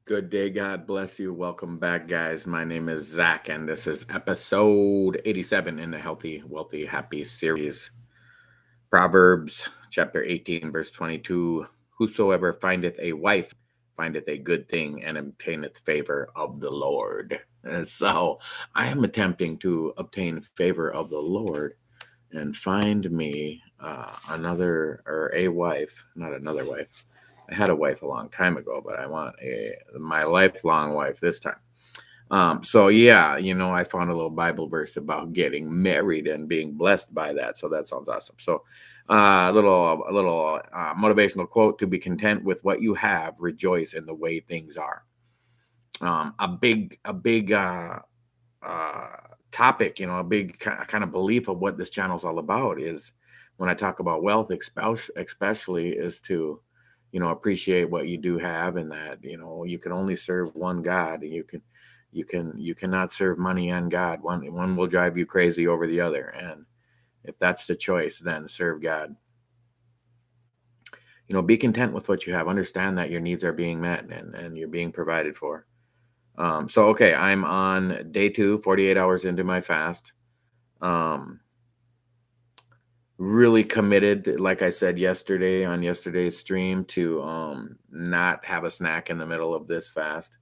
Good day. God bless you. Welcome back, guys. My name is Zach, and this is episode 87 in the Healthy, Wealthy, Happy series. Proverbs chapter 18, verse 22. Whosoever findeth a wife findeth a good thing and obtaineth favor of the Lord. And so I am attempting to obtain favor of the Lord and find me another or a wife, not another wife. I had a wife a long time ago, but I want my lifelong wife this time. So yeah, I found a little Bible verse about getting married and being blessed by that. So that sounds awesome. So a little motivational quote: "To be content with what you have, rejoice in the way things are." A big topic, a big kind of belief of what this channel is all about is when I talk about wealth, especially is to, appreciate what you do have, and that, you can only serve one God. And you cannot serve money and God. One will drive you crazy over the other. And if that's the choice, then serve God. Be content with what you have. Understand that your needs are being met and you're being provided for. Okay, I'm on day 2, 48 hours into my fast. Um, really committed, like I said yesterday on yesterday's stream, to not have a snack in the middle of this fast.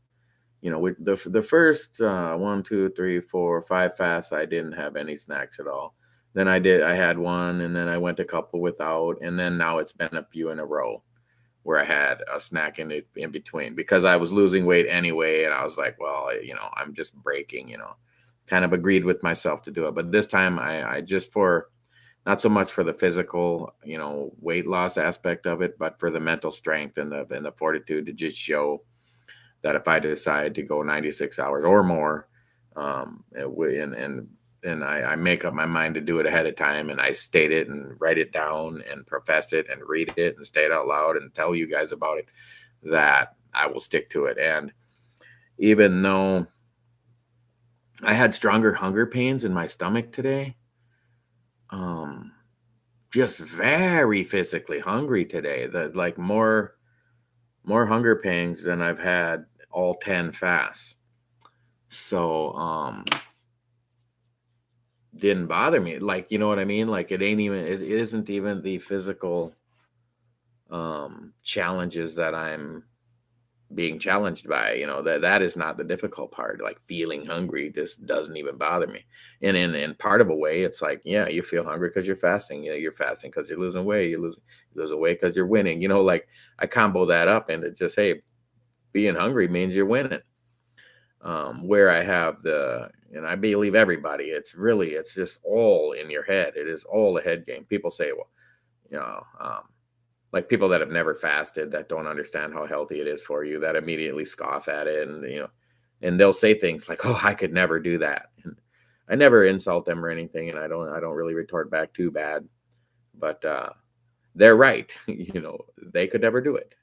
With the first 1, 2, 3, 4, 5 fasts, I didn't have any snacks at all. Then I had one, and then I went a couple without, and then now it's been a few in a row where I had a snack in between because I was losing weight anyway, and I was like, well, I'm just breaking, kind of agreed with myself to do it. But this time, I just for not so much for the physical, weight loss aspect of it, but for the mental strength and the fortitude to just show that if I decide to go 96 hours or more, and I make up my mind to do it ahead of time, and I state it and write it down and profess it and read it and say it out loud and tell you guys about it, that I will stick to it. And even though I had stronger hunger pains in my stomach today, um, just very physically hungry today, that like more hunger pains than I've had all 10 fasts. So didn't bother me. Like, you know what I mean? Like it isn't even the physical challenges that I'm being challenged by, that is not the difficult part. Like feeling hungry just doesn't even bother me. And in part of a way, it's like, yeah, you feel hungry because you're fasting. You're fasting because you're losing weight. You lose weight because you're winning. Like I combo that up and it just, hey, being hungry means you're winning. Where I have and I believe everybody, it's just all in your head. It is all a head game. People say, well, you know, um, like people that have never fasted, that don't understand how healthy it is for you, that immediately scoff at it. And they'll say things like, oh, I could never do that. And I never insult them or anything. And I don't really retort back too bad, but, they're right. They could never do it.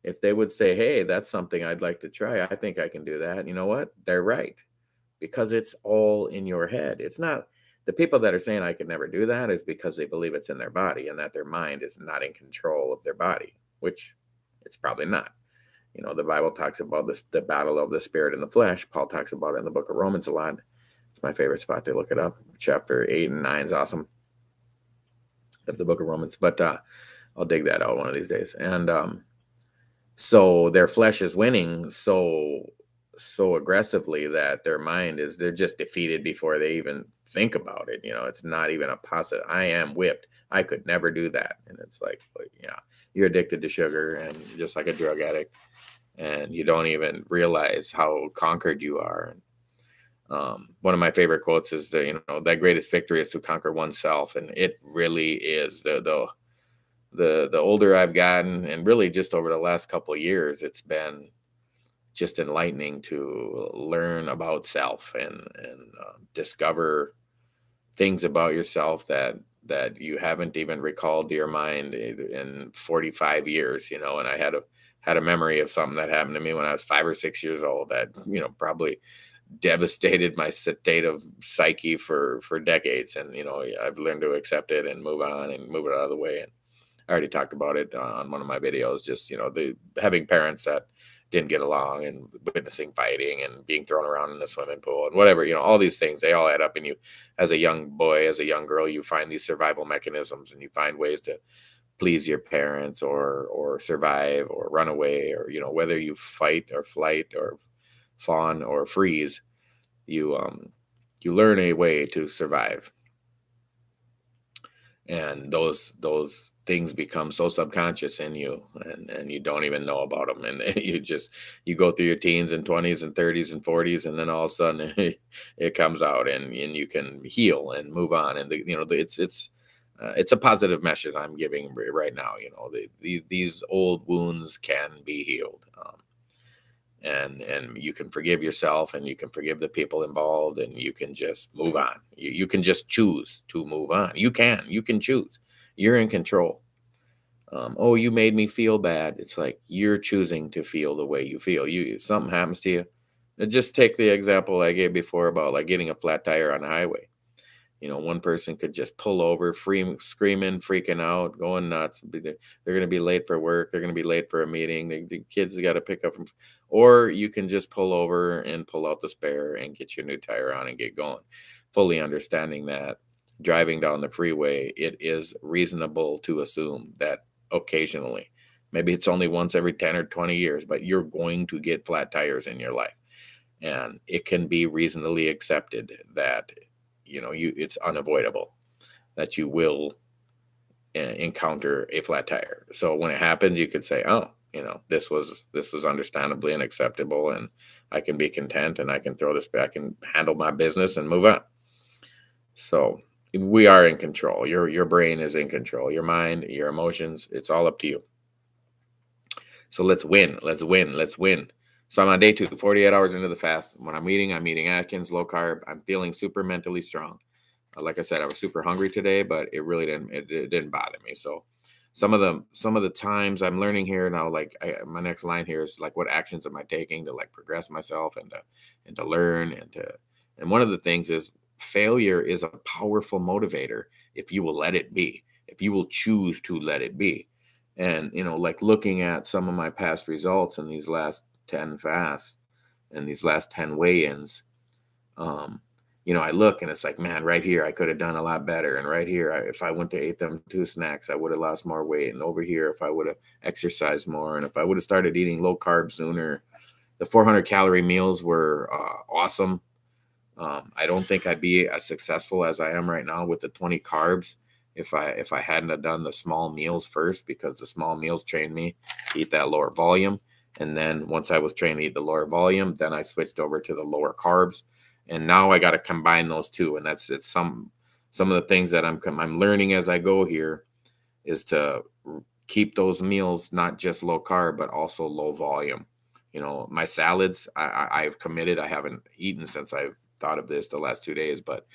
If they would say, "Hey, that's something I'd like to try. I think I can do that." You know what? They're right because it's all in your head. It's not the people that are saying I could never do that is because they believe it's in their body and that their mind is not in control of their body, which it's probably not. The Bible talks about this, the battle of the spirit and the flesh. Paul talks about it in the book of Romans a lot. It's my favorite spot to look it up. Chapter 8 and 9 is awesome of the book of Romans, but I'll dig that out one of these days. And so their flesh is winning so aggressively that their mind is they're just defeated before they even think about it. It's not even a possible. I am whipped. I could never do that. And it's like, well, yeah, you're addicted to sugar and just like a drug addict, and you don't even realize how conquered you are. One of my favorite quotes is that greatest victory is to conquer oneself, and it really is. The older I've gotten, and really just over the last couple of years, it's been just enlightening to learn about self and discover things about yourself that you haven't even recalled to your mind in 45 years. And I had a memory of something that happened to me when I was 5 or 6 years old that probably devastated my state of psyche for decades. And I've learned to accept it and move on and move it out of the way. And I already talked about it on one of my videos, just, the having parents that didn't get along, and witnessing fighting and being thrown around in the swimming pool and whatever, all these things, they all add up. And you, as a young boy, as a young girl, you find these survival mechanisms, and you find ways to please your parents, or survive, or run away, or whether you fight or flight or fawn or freeze, you learn a way to survive. And those things become so subconscious in you, and you don't even know about them. And you go through your teens and 20s and 30s and 40s, and then all of a sudden it comes out, and you can heal and move on. And it's a positive message I'm giving right now. These old wounds can be healed. And you can forgive yourself, and you can forgive the people involved, and you can just move on. You can just choose to move on. You can choose. You're in control. Oh, you made me feel bad. It's like you're choosing to feel the way you feel. If something happens to you, just take the example I gave before about like getting a flat tire on the highway. One person could just pull over, screaming, freaking out, going nuts. They're going to be late for work. They're going to be late for a meeting. The kids got to pick up from, or you can just pull over and pull out the spare and get your new tire on and get going. Fully understanding that driving down the freeway, it is reasonable to assume that occasionally, maybe it's only once every 10 or 20 years, but you're going to get flat tires in your life. And it can be reasonably accepted that it's unavoidable that you will encounter a flat tire. So when it happens, you could say, oh, this was understandably unacceptable, and I can be content, and I can throw this back and handle my business and move on. So we are in control. Your brain is in control. Your mind, your emotions, it's all up to you. So let's win. Let's win. Let's win. So I'm on day 2, 48 hours into the fast. When I'm eating Atkins low carb. I'm feeling super mentally strong. Like I said, I was super hungry today, but it really didn't bother me. So some of the times I'm learning here now, like my next line here is like, what actions am I taking to like progress myself and to learn and one of the things is failure is a powerful motivator if you will let it be, if you will choose to let it be. And like looking at some of my past results in these last 10 fasts and these last 10 weigh-ins, I look and it's like, man, right here, I could have done a lot better. And right here, if I went to ate them 2 snacks, I would have lost more weight. And over here, if I would have exercised more, and if I would have started eating low carb sooner, the 400 calorie meals were awesome. I don't think I'd be as successful as I am right now with the 20 carbs if I hadn't have done the small meals first, because the small meals trained me to eat that lower volume. And then once I was trained to eat the lower volume, then I switched over to the lower carbs. And now I got to combine those two. And it's some of the things that I'm learning as I go here is to keep those meals not just low carb, but also low volume. My salads, I've committed. I haven't eaten since I've thought of this the last 2 days, but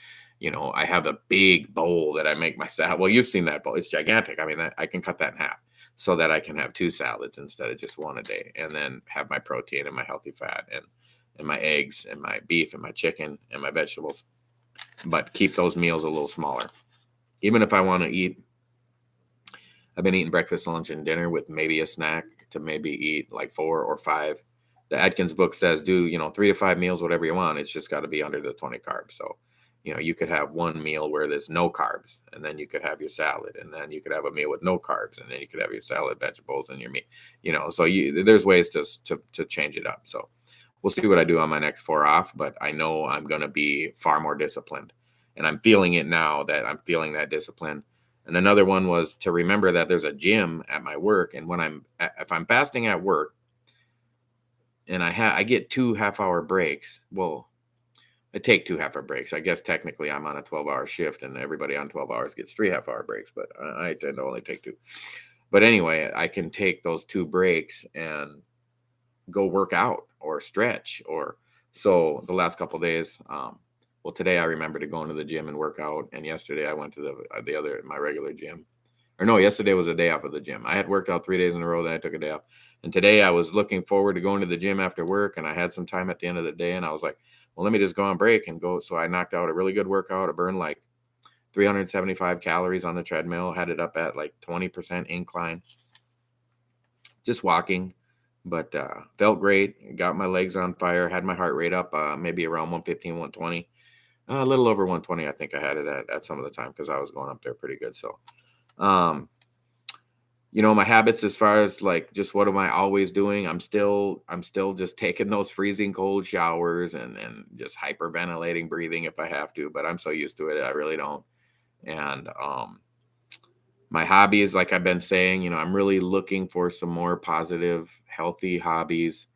I have a big bowl that I make my salad. Well, you've seen that bowl. It's gigantic. I mean, I can cut that in half so that I can have 2 salads instead of just one a day, and then have my protein and my healthy fat and my eggs and my beef and my chicken and my vegetables, but keep those meals a little smaller. Even if I want to eat, I've been eating breakfast, lunch, and dinner with maybe a snack to maybe eat like 4 or 5. The Atkins book says do 3 to 5 meals, whatever you want. It's just got to be under the 20 carbs. So you could have one meal where there's no carbs, and then you could have your salad, and then you could have a meal with no carbs, and then you could have your salad, vegetables, and your meat. So there's ways to change it up. So we'll see what I do on my next 4 off, but I know I'm going to be far more disciplined, and I'm feeling it now that I'm feeling that discipline. And another one was to remember that there's a gym at my work, and if I'm fasting at work, and I get 2 half-hour breaks. Well, I take 2 half-hour breaks. I guess technically I'm on a 12-hour shift, and everybody on 12 hours gets 3 half-hour breaks, but I tend to only take 2. But anyway, I can take those 2 breaks and go work out or stretch. Or so the last couple of days, well, today I remember to go into the gym and work out, and yesterday I went to my regular gym. Or no, yesterday was a day off of the gym. I had worked out 3 days in a row, then I took a day off. And today I was looking forward to going to the gym after work, and I had some time at the end of the day, and I was like, well, let me just go on break and go. So I knocked out a really good workout. I burned like 375 calories on the treadmill, had it up at like 20% incline, just walking, but felt great. Got my legs on fire. Had my heart rate up, maybe around 115, 120. A little over 120, I think I had it at some of the time because I was going up there pretty good. So, um, my habits as far as like just what am I always doing? I'm still just taking those freezing cold showers and just hyperventilating, breathing if I have to. But I'm so used to it, I really don't. And my hobbies, like I've been saying, I'm really looking for some more positive, healthy hobbies.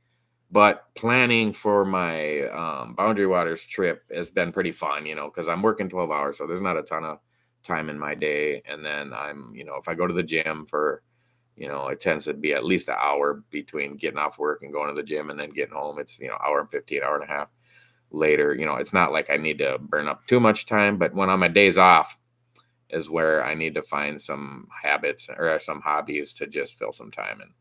But planning for my Boundary Waters trip has been pretty fun, because I'm working 12 hours, so there's not a ton of time in my day. And then if I go to the gym for, it tends to be at least an hour between getting off work and going to the gym and then getting home. It's, hour and 15, hour and a half later. It's not like I need to burn up too much time, but when on my days off is where I need to find some habits or some hobbies to just fill some time in.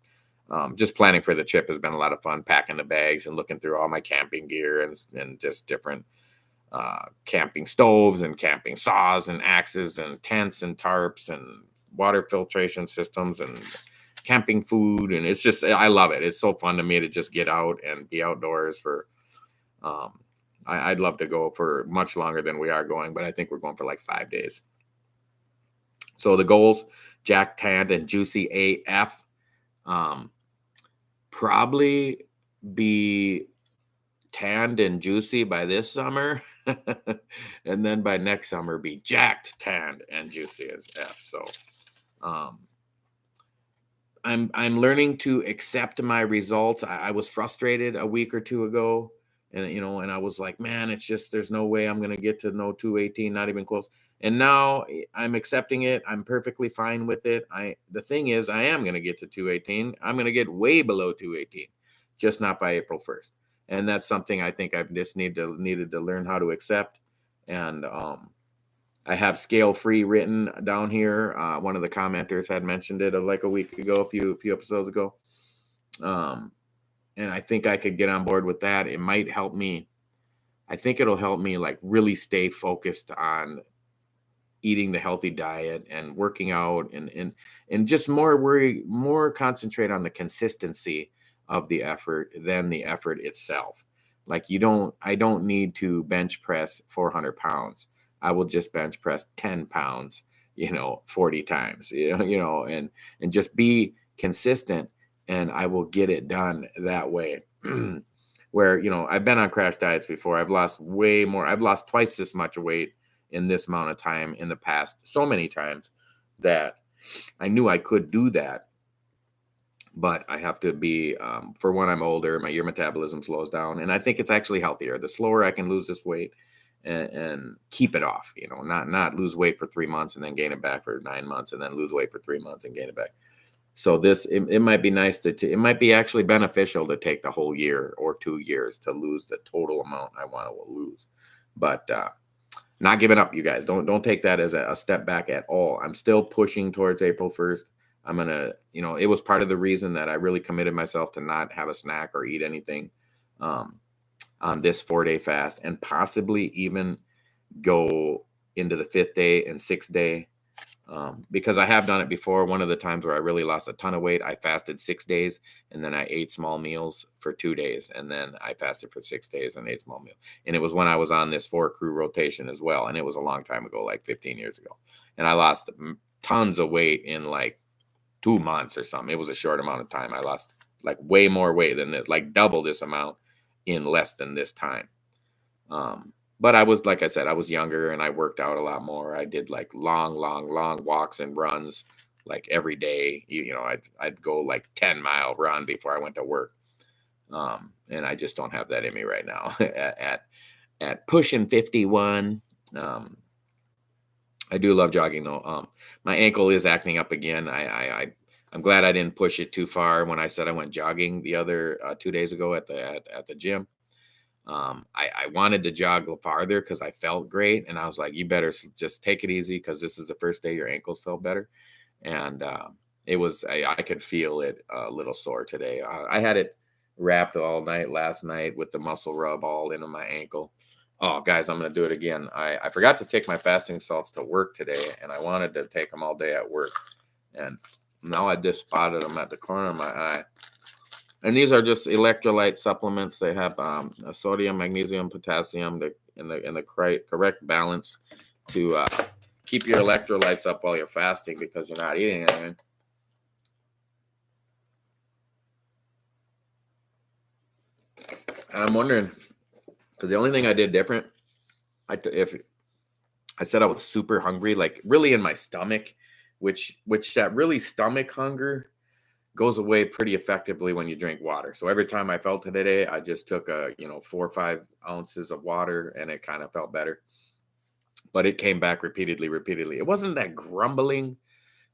Just planning for the trip has been a lot of fun, packing the bags and looking through all my camping gear and just different camping stoves and camping saws and axes and tents and tarps and water filtration systems and camping food. And it's just, I love it. It's so fun to me to just get out and be outdoors for, I'd love to go for much longer than we are going, but I think we're going for like 5 days. So the goals, Jack, Tanned, and Juicy AF. Probably be tanned and juicy by this summer. And then by next summer be jacked, tanned, and juicy as F. So I'm learning to accept my results. I was frustrated a week or two ago, and I was like, man, it's just there's no way I'm gonna get to no 218, not even close. And now I'm accepting it. I'm perfectly fine with it. The thing is, I am gonna get to 218. I'm gonna get way below 218, just not by April 1st. And that's something I think I've just needed to learn how to accept. And I have scale free written down here. One of the commenters had mentioned it like a week ago, a few episodes ago. And I think I could get on board with that. It might help me. I think it'll help me like really stay focused on eating the healthy diet and working out and just more concentrate on the consistency of the effort than the effort itself. Like I don't need to bench press 400 pounds. I will just bench press 10 pounds, 40 times, and just be consistent, and I will get it done that way. Where, I've been on crash diets before. I've lost way more. I've lost twice this much weight in this amount of time in the past, so many times that I knew I could do that. But I have to be, for when I'm older, your metabolism slows down. And I think it's actually healthier. The slower I can lose this weight and keep it off, not lose weight for 3 months and then gain it back for 9 months and then lose weight for 3 months and gain it back. So it might be nice it might be actually beneficial to take the whole year or 2 years to lose the total amount I want to lose. But not giving up, you guys. Don't take that as a step back at all. I'm still pushing towards April 1st. I'm going to, it was part of the reason that I really committed myself to not have a snack or eat anything on this 4-day fast, and possibly even go into the 5th day and 6th day. Because I have done it before. One of the times where I really lost a ton of weight, I fasted 6 days and then I ate small meals for 2 days. And then I fasted for 6 days and ate small meals. And it was when I was on this 4-crew rotation as well. And it was a long time ago, like 15 years ago. And I lost tons of weight in like 2 months or something. It was a short amount of time. I lost like way more weight than this, like double this amount in less than this time. But I was, like I said, I was younger and I worked out a lot more. I did like long walks and runs like every day. I'd go like 10-mile run before I went to work. And I just don't have that in me right now at pushing 51. I do love jogging though. My ankle is acting up again. I'm glad I didn't push it too far when I said I went jogging the other 2 days ago at the gym. I wanted to jog farther because I felt great. And I was like, you better just take it easy because this is the first day your ankles felt better. And I could feel it a little sore today. I had it wrapped all night last night with the muscle rub all into my ankle. Oh, guys, I'm going to do it again. I forgot to take my fasting salts to work today, and I wanted to take them all day at work. And now I just spotted them at the corner of my eye. And these are just electrolyte supplements. They have sodium, magnesium, potassium, in the correct balance to keep your electrolytes up while you're fasting because you're not eating anything. And I'm wondering, because the only thing I did different, if I said I was super hungry, like really in my stomach, which that really stomach hunger goes away pretty effectively when you drink water. So every time I felt it today, I just took 4 or 5 ounces of water, and it kind of felt better. But it came back repeatedly. It wasn't that grumbling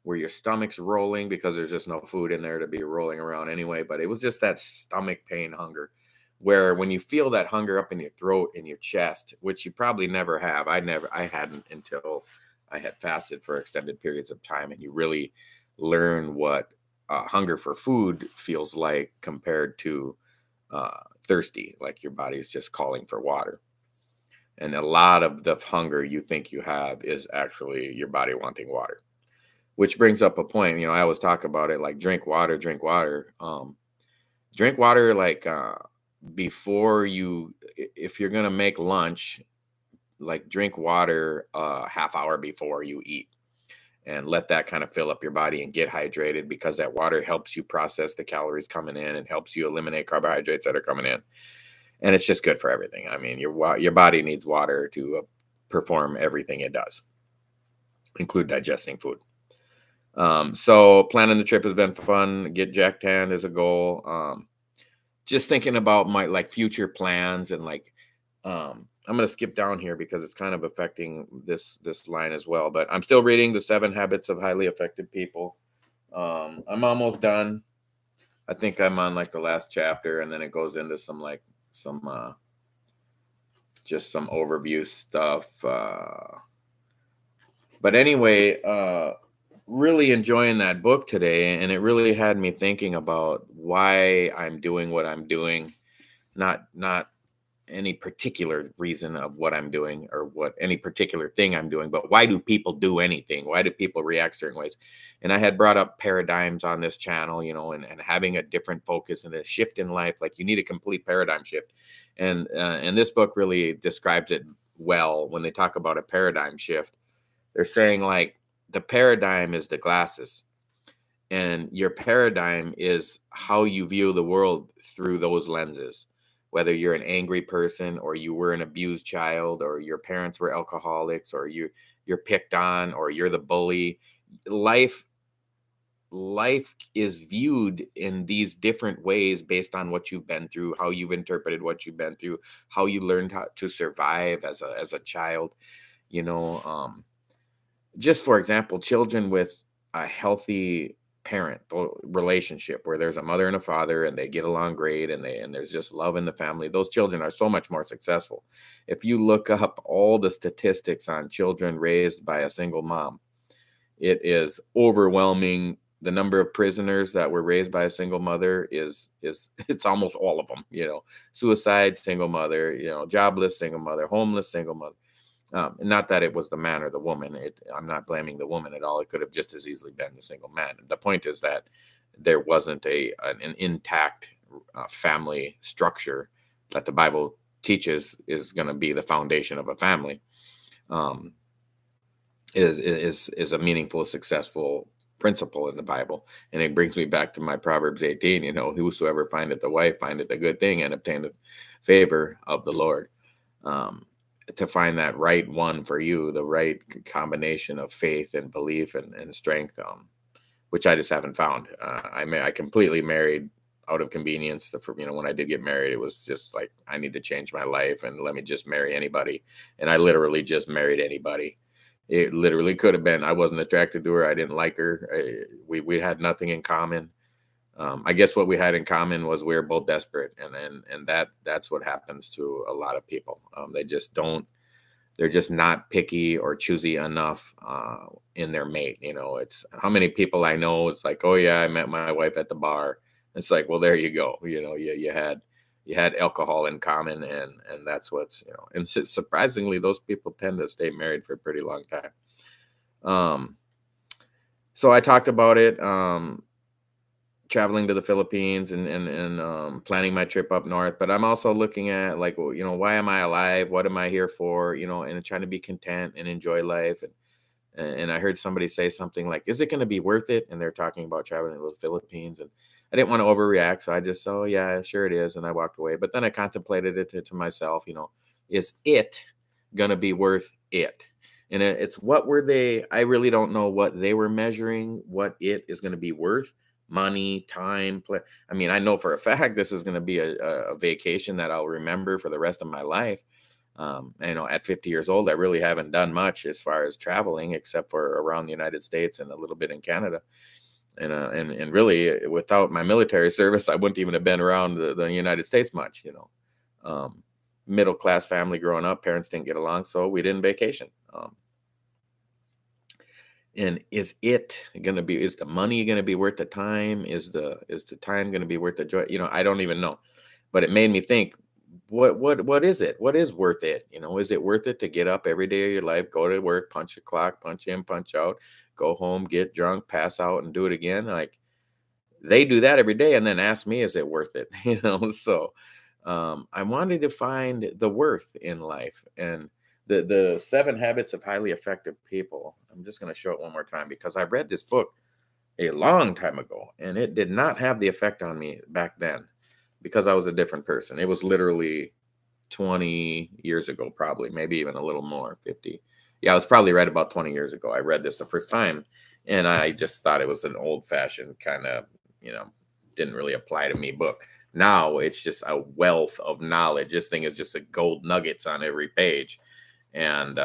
where your stomach's rolling because there's just no food in there to be rolling around anyway. But it was just that stomach pain hunger where when you feel that hunger up in your throat, in your chest, which you probably never have. I hadn't until I had fasted for extended periods of time. And you really learn what hunger for food feels like compared to thirsty, like your body's just calling for water. And a lot of the hunger you think you have is actually your body wanting water, which brings up a point. I always talk about it like drink water, drink water. Drink water like before if you're going to make lunch, like drink water a half hour before you eat and let that kind of fill up your body and get hydrated because that water helps you process the calories coming in and helps you eliminate carbohydrates that are coming in. And it's just good for everything. I mean, your body needs water to perform everything it does, include digesting food. So planning the trip has been fun. Get Jack Tan is a goal. Just thinking about my like future plans and like I'm going to skip down here because it's kind of affecting this line as well. But I'm still reading The 7 Habits of Highly Effective People. I'm almost done. I think I'm on like the last chapter, and then it goes into some just some overview stuff. But anyway, really enjoying that book today, and it really had me thinking about why I'm doing what I'm doing, not any particular reason of what I'm doing or what any particular thing I'm doing, but why do people do anything? Why do people react certain ways? And I had brought up paradigms on this channel, and having a different focus and a shift in life. Like you need a complete paradigm shift. And this book really describes it well when they talk about a paradigm shift. They're saying like the paradigm is the glasses, and your paradigm is how you view the world through those lenses. Whether you're an angry person or you were an abused child or your parents were alcoholics or you're picked on or you're the bully, life is viewed in these different ways based on what you've been through, how you've interpreted what you've been through, how you learned how to survive as a child. you know um just for example, children with a healthy parent relationship where there's a mother and a father and they get along great and there's just love in the family, those children are so much more successful. If you look up all the statistics on children raised by a single mom, it is overwhelming. The number of prisoners that were raised by a single mother is it's almost all of them. Suicide, single mother, jobless, single mother, homeless, single mother. Not that it was the man or the woman. I'm not blaming the woman at all. It could have just as easily been the single man. The point is that there wasn't an intact family structure that the Bible teaches is going to be the foundation of a family. Um, is a meaningful, successful principle in the Bible. And it brings me back to my Proverbs 18. Whosoever findeth a wife findeth a good thing and obtaineth favor of the Lord. To find that right one for you, the right combination of faith and belief and strength, which I just haven't found. I completely married out of convenience. When I did get married, it was just like, I need to change my life and let me just marry anybody. And I literally just married anybody. It literally could have been, I wasn't attracted to her. I didn't like her. We had nothing in common. I guess what we had in common was we were both desperate, and that's what happens to a lot of people. They're just not picky or choosy enough in their mate. It's how many people I know. It's like, oh yeah, I met my wife at the bar. It's like, well, there you go. You had alcohol in common, and that's what's. And surprisingly, those people tend to stay married for a pretty long time. So I talked about it. traveling to the Philippines and planning my trip up north. But I'm also looking at like, well, why am I alive? What am I here for? And trying to be content and enjoy life. And I heard somebody say something like, "Is it going to be worth it?" And they're talking about traveling to the Philippines, and I didn't want to overreact, so I just, "Oh yeah, sure it is," and I walked away. But then I contemplated it to myself, is it going to be worth it? And it's what were they? I really don't know what they were measuring. What it is going to be worth? Money, time, I mean, I know for a fact this is going to be a vacation that I'll remember for the rest of my life. At 50 years old, I really haven't done much as far as traveling, except for around the United States and a little bit in Canada. And really, without my military service, I wouldn't even have been around the United States much. Um, Middle class family growing up, parents didn't get along, so we didn't vacation. And is the money going to be worth the time? Is the time going to be worth the joy? I don't even know. But it made me think, what is it? What is worth it? Is it worth it to get up every day of your life, go to work, punch a clock, punch in, punch out, go home, get drunk, pass out, and do it again? Like, they do that every day and then ask me, is it worth it? So I wanted to find the worth in life. And the 7 habits of highly effective people. I'm just going to show it one more time because I read this book a long time ago and it did not have the effect on me back then because I was a different person. It was literally 20 years ago, probably, maybe even a little more, 50. Yeah, I was probably right about 20 years ago. I read this the first time and I just thought it was an old fashioned kind of, you know, didn't really apply to me book. Now it's just a wealth of knowledge. This thing is just a gold nuggets on every page. And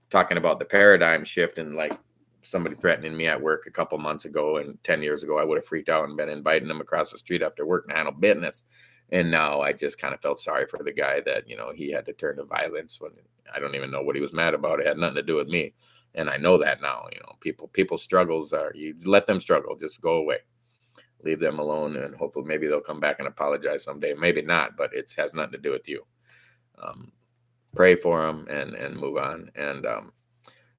talking about the paradigm shift and like somebody threatening me at work a couple months ago and 10 years ago, I would have freaked out and been inviting them across the street after work and handle business. And now I just kind of felt sorry for the guy that, he had to turn to violence when I don't even know what he was mad about. It had nothing to do with me. And I know that now, people's struggles are, you let them struggle, just go away, leave them alone. And hopefully maybe they'll come back and apologize someday. Maybe not, but it has nothing to do with you. Pray for them and move on. And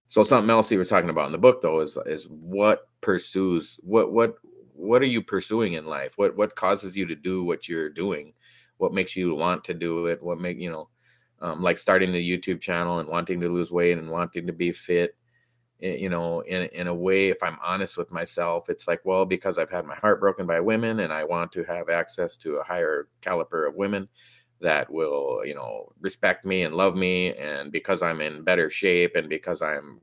so something else he was talking about in the book though is what pursues what are you pursuing in life? What causes you to do what you're doing? What makes you want to do it? What make like starting the YouTube channel and wanting to lose weight and wanting to be fit. In a way, if I'm honest with myself, it's like, well, because I've had my heart broken by women and I want to have access to a higher caliber of women that will, respect me and love me. And because I'm in better shape and because I'm,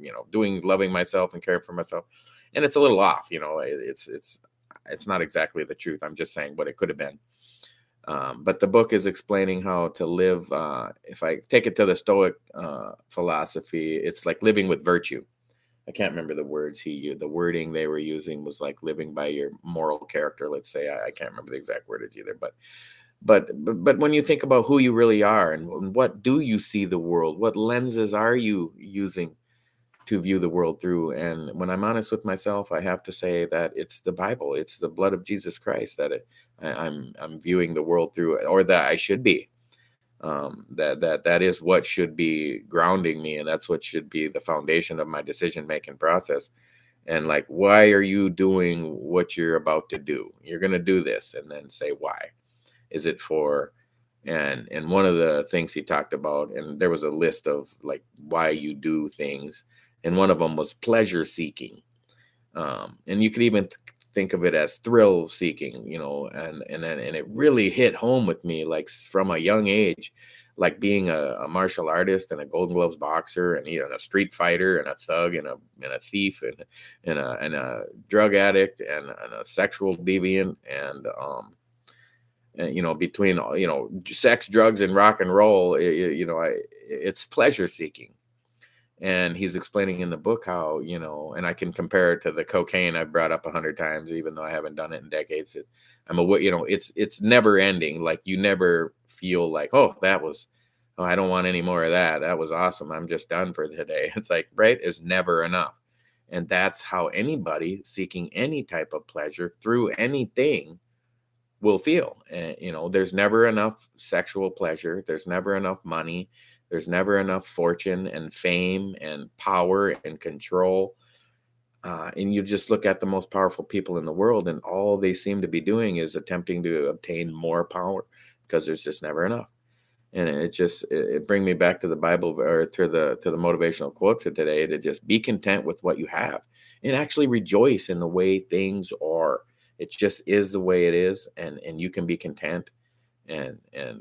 loving myself and caring for myself. And it's a little off, it's not exactly the truth. I'm just saying what it could have been. But the book is explaining how to live. If I take it to the Stoic philosophy, it's like living with virtue. I can't remember the words he used. The wording they were using was like living by your moral character. Let's say I can't remember the exact wordage either. But when you think about who you really are and what do you see the world, what lenses are you using to view the world through? And when I'm honest with myself, I have to say that it's the Bible, it's the blood of Jesus Christ that I'm viewing the world through, or that I should be. That is what should be grounding me, and that's what should be the foundation of my decision making process. And like, why are you doing what you're about to do? You're going to do this, and then say why. Is it for, and one of the things he talked about, and there was a list of like why you do things, and one of them was pleasure seeking. And you could even think of it as thrill seeking, and it really hit home with me, like from a young age, like being a martial artist and a Golden Gloves boxer and a street fighter and a thug and a thief and a drug addict and a sexual deviant and between sex, drugs, and rock and roll, it's pleasure seeking. And he's explaining in the book how, and I can compare it to the cocaine I've brought up 100 times, even though I haven't done it in decades. It's never ending. Like you never feel like, oh, I don't want any more of that. That was awesome. I'm just done for today. It's like, right, is never enough. And that's how anybody seeking any type of pleasure through anything will feel. There's never enough sexual pleasure. There's never enough money. There's never enough fortune and fame and power and control. And you just look at the most powerful people in the world, and all they seem to be doing is attempting to obtain more power because there's just never enough. And it bring me back to the Bible, or to the motivational quote for today, to just be content with what you have and actually rejoice in the way things are. It just is the way it is, and you can be content and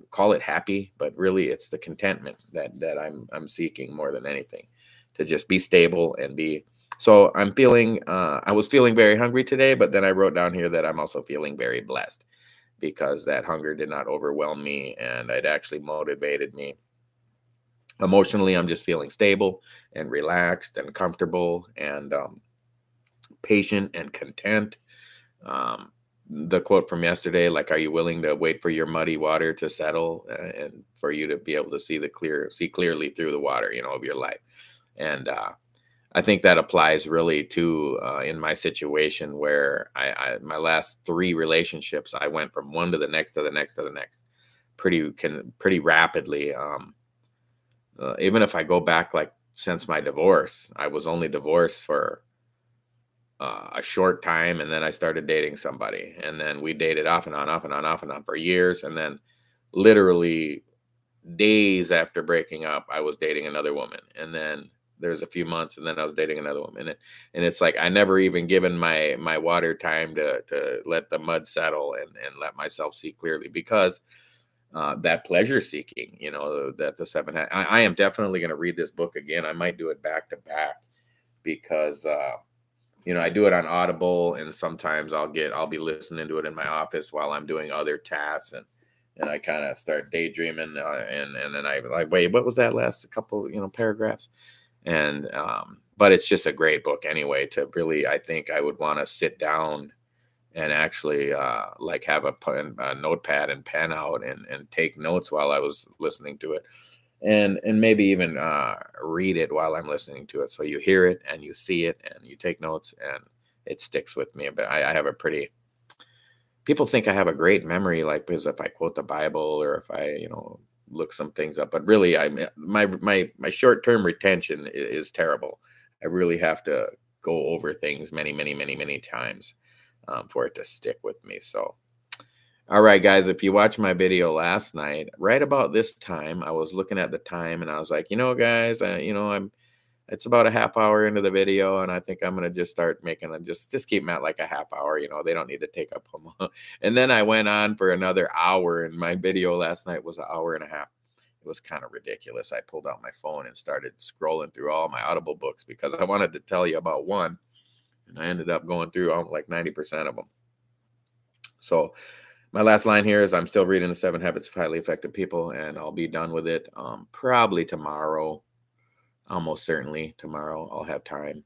call it happy, but really it's the contentment that I'm seeking more than anything, to just be stable and be. So I'm feeling I was feeling very hungry today, but then I wrote down here that I'm also feeling very blessed because that hunger did not overwhelm me, and it actually motivated me. Emotionally, I'm just feeling stable and relaxed and comfortable and patient and content. Um, the quote from yesterday, like, "Are you willing to wait for your muddy water to settle, and for you to be able to see clearly through the water, of your life?" And I think that applies really to in my situation where my last three relationships, I went from one to the next to the next to the next, pretty rapidly. Even if I go back, like, since my divorce, I was only divorced for a short time, and then I started dating somebody, and then we dated off and on, off and on, off and on for years, and then literally days after breaking up, I was dating another woman, and then there's a few months, and then I was dating another woman, and it's like I never even given my water time to let the mud settle and let myself see clearly, because that pleasure seeking, that the seven. I am definitely going to read this book again. I might do it back to back because. I do it on Audible, and sometimes I'll be listening to it in my office while I'm doing other tasks, and I kind of start daydreaming, and then I like, wait, what was that last couple, paragraphs? And but it's just a great book anyway. To really, I think I would want to sit down and actually like have a notepad and pen out and take notes while I was listening to it, and maybe even read it while I'm listening to it. So you hear it and you see it and you take notes, and it sticks with me. But I have a pretty. People think I have a great memory, like, because if I quote the Bible or if I, look some things up. But really, my short term retention is terrible. I really have to go over things many, many, many, many times for it to stick with me. So all right, guys, if you watched my video last night, right about this time, I was looking at the time and I was like, guys, it's about a half hour into the video, and I think I'm gonna just start making just keep them at like a half hour. They don't need to take up a month. And then I went on for another hour, and my video last night was an hour and a half. It was kind of ridiculous. I pulled out my phone and started scrolling through all my Audible books because I wanted to tell you about one, and I ended up going through like 90% of them. So my last line here is, I'm still reading The Seven Habits of Highly Effective People, and I'll be done with it probably tomorrow. Almost certainly tomorrow I'll have time.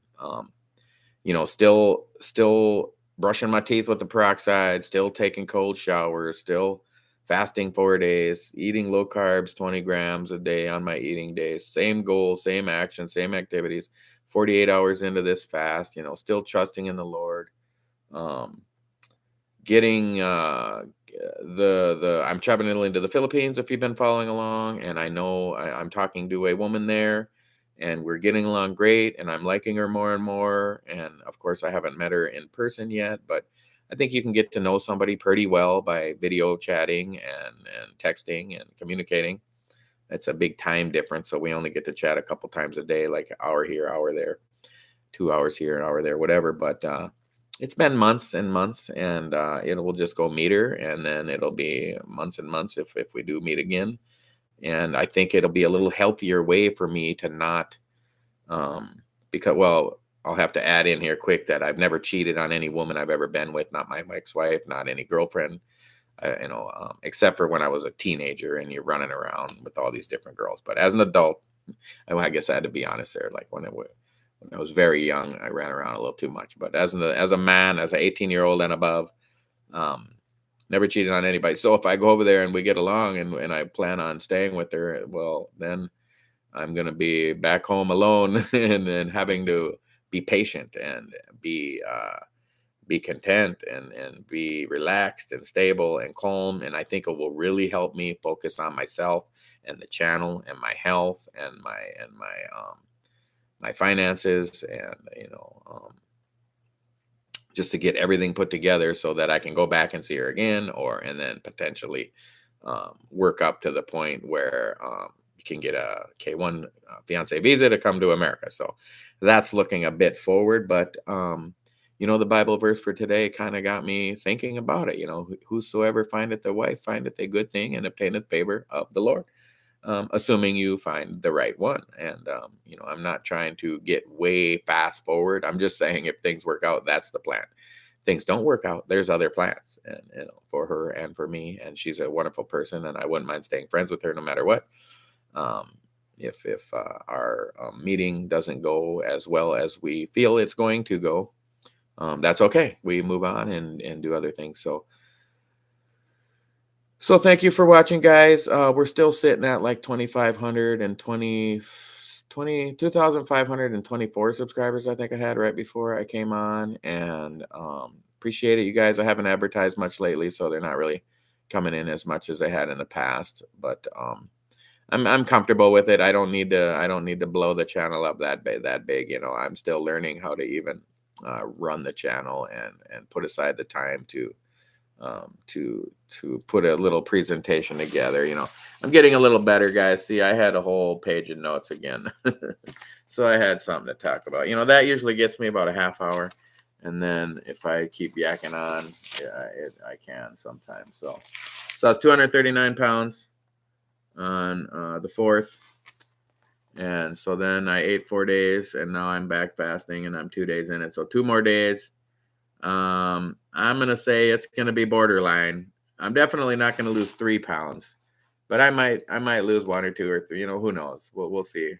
Still brushing my teeth with the peroxide, still taking cold showers, still fasting 4 days, eating low carbs, 20 grams a day on my eating days. Same goal, same action, same activities. 48 hours into this fast, still trusting in the Lord. Um, Getting the I'm traveling into the Philippines, if you've been following along, and I know I'm talking to a woman there, and we're getting along great, and I'm liking her more and more. And of course, I haven't met her in person yet, but I think you can get to know somebody pretty well by video chatting and texting and communicating. It's a big time difference, so we only get to chat a couple times a day, like an hour here, hour there, 2 hours here, an hour there, whatever. But it's been months and months, and it will just go meet her, and then it'll be months and months if we do meet again. And I think it'll be a little healthier way for me to not, because, well, I'll have to add in here quick that I've never cheated on any woman I've ever been with, not my ex-wife, not any girlfriend, except for when I was a teenager and you're running around with all these different girls. But as an adult, I guess I had to be honest there. Like when I was very young, I ran around a little too much. But as a man, as an 18-year-old and above, um, never cheated on anybody. So if I go over there and we get along, and I plan on staying with her, well, then I'm gonna be back home alone and then having to be patient and be content and be relaxed and stable and calm. And I think it will really help me focus on myself and the channel and my health and my finances, and just to get everything put together so that I can go back and see her again, and then potentially work up to the point where you can get a K1 fiance visa to come to America. So that's looking a bit forward, but the Bible verse for today kind of got me thinking about it. Whosoever findeth a wife findeth a good thing and obtaineth favor of the Lord, assuming you find the right one. And I'm not trying to get way fast forward. I'm just saying if things work out, that's the plan. Things don't work out, there's other plans, and for her and for me. And she's a wonderful person, and I wouldn't mind staying friends with her no matter what. Um, if our meeting doesn't go as well as we feel it's going to go, that's okay. We move on and do other things. So thank you for watching, guys. We're still sitting at like 2,524 subscribers, I think I had right before I came on. And appreciate it, you guys. I haven't advertised much lately, so they're not really coming in as much as they had in the past. But I'm comfortable with it. I don't need to blow the channel up that big. I'm still learning how to even run the channel and put aside the time to put a little presentation together. I'm getting a little better, guys. See, I had a whole page of notes again. So I had something to talk about. That usually gets me about a half hour. And then if I keep yakking on, I can sometimes. So I was 239 pounds on the 4th. And so then I ate 4 days, and now I'm back fasting, and I'm 2 days in it. So 2 more days. I'm going to say it's going to be borderline. I'm definitely not going to lose 3 pounds, but I might lose 1 or 2 or 3, who knows? We'll see.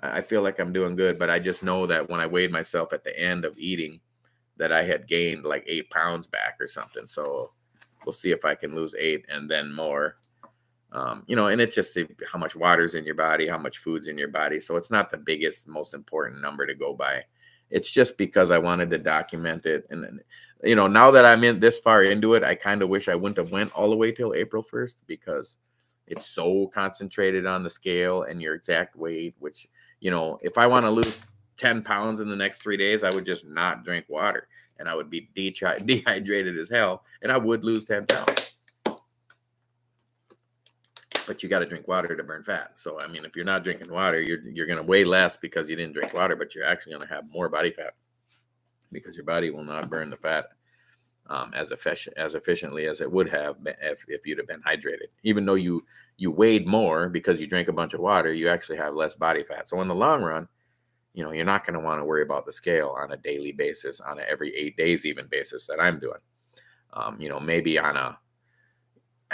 I feel like I'm doing good, but I just know that when I weighed myself at the end of eating that I had gained like 8 pounds back or something. So we'll see if I can lose 8 and then more. And it's just how much water's in your body, how much food's in your body. So it's not the biggest, most important number to go by. It's just because I wanted to document it. And, now that I'm in this far into it, I kind of wish I wouldn't have went all the way till April 1st, because it's so concentrated on the scale and your exact weight, which, if I want to lose 10 pounds in the next 3 days, I would just not drink water, and I would be dehydrated as hell, and I would lose 10 pounds. But you got to drink water to burn fat. So, if you're not drinking water, you're going to weigh less because you didn't drink water, but you're actually going to have more body fat because your body will not burn the fat as efficiently as it would have if you'd have been hydrated. Even though you weighed more because you drank a bunch of water, you actually have less body fat. So in the long run, you're not going to want to worry about the scale on a daily basis, on a every 8 days even basis that I'm doing. Maybe on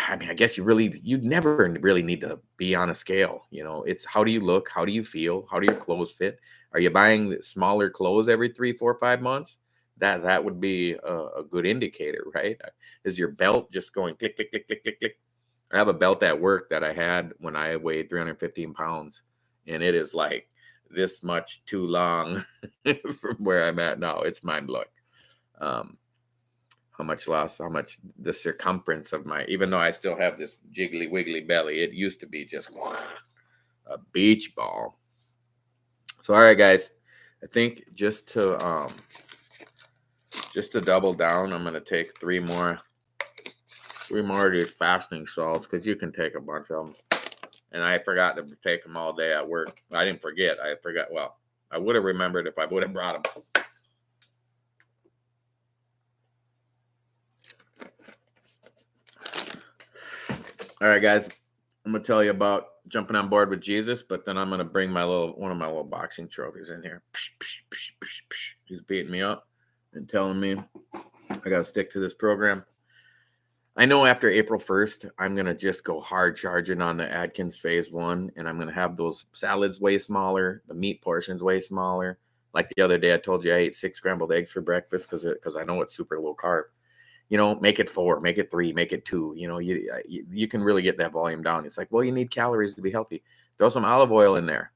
I guess you'd never really need to be on a scale. It's how do you look? How do you feel? How do your clothes fit? Are you buying smaller clothes every 3, 4, 5 months? That would be a good indicator, right? Is your belt just going click, click, click, click, click, click? I have a belt at work that I had when I weighed 315 pounds, and it is like this much too long from where I'm at now. It's mind blowing. How much the circumference of even though I still have this jiggly wiggly belly, it used to be just a beach ball. So, all right, guys, I think just to double down, I'm going to take 3 more of these fasting salts, because you can take a bunch of them. And I forgot to take them all day at work. I didn't forget. I forgot. Well, I would have remembered if I would have brought them. All right, guys, I'm going to tell you about jumping on board with Jesus, but then I'm going to bring one of my little boxing trophies in here. He's beating me up and telling me I got to stick to this program. I know after April 1st, I'm going to just go hard charging on the Atkins phase 1, and I'm going to have those salads way smaller, the meat portions way smaller. Like the other day, I told you I ate 6 scrambled eggs for breakfast because I know it's super low carb. Make it 4, make it 3, make it 2. You can really get that volume down. It's like, well, you need calories to be healthy. Throw some olive oil in there.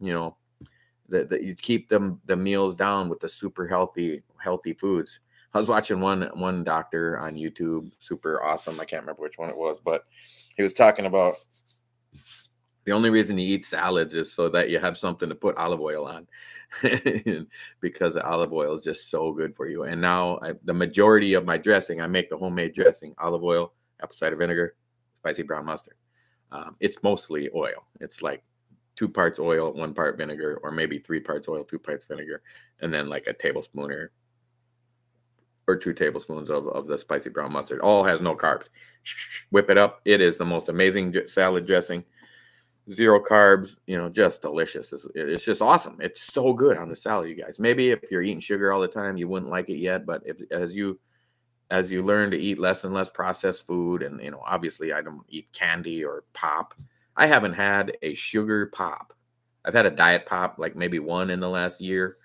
That you keep the meals down with the super healthy foods. I was watching one doctor on YouTube, super awesome. I can't remember which one it was, but he was talking about The only reason you eat salads is so that you have something to put olive oil on, because the olive oil is just so good for you. And now the majority of my dressing, I make the homemade dressing: olive oil, apple cider vinegar, spicy brown mustard. It's mostly oil. It's like 2 parts oil, 1 part vinegar, or maybe 3 parts oil, 2 parts vinegar, and then like a tablespoon or 2 tablespoons of the spicy brown mustard. All has no carbs. Whip it up. It is the most amazing salad dressing. 0 carbs, just delicious. It's just awesome. It's so good on the salad, you guys. Maybe if you're eating sugar all the time, you wouldn't like it yet, but if as you learn to eat less and less processed food, and obviously I don't eat candy or pop. I haven't had a sugar pop. I've had a diet pop, like maybe one in the last year,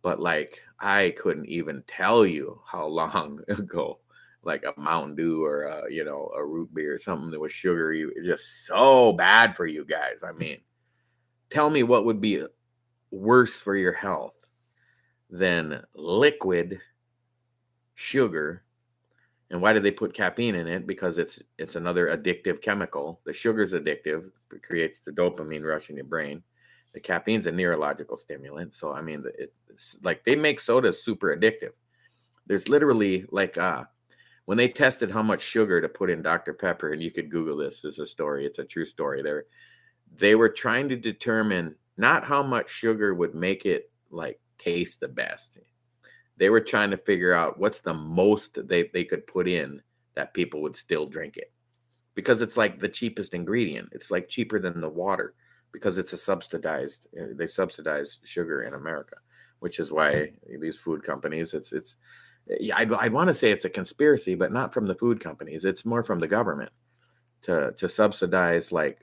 but like I couldn't even tell you how long ago, like a Mountain Dew or a root beer or something that was sugary. It's just so bad for you guys. I mean, tell me what would be worse for your health than liquid sugar. And why do they put caffeine in it? Because it's another addictive chemical. The sugar's addictive. It creates the dopamine rush in your brain. The caffeine's a neurological stimulant. So I mean, it's like they make sodas super addictive. There's literally like when they tested how much sugar to put in Dr. Pepper, and you could Google this. This is a story. It's a true story. They were trying to determine not how much sugar would make it like taste the best. They were trying to figure out what's the most they could put in that people would still drink it, because it's like the cheapest ingredient. It's like cheaper than the water because it's a subsidized. They subsidize sugar in America, which is why these food companies. It's. Yeah, I'd want to say it's a conspiracy, but not from the food companies. It's more from the government to subsidize like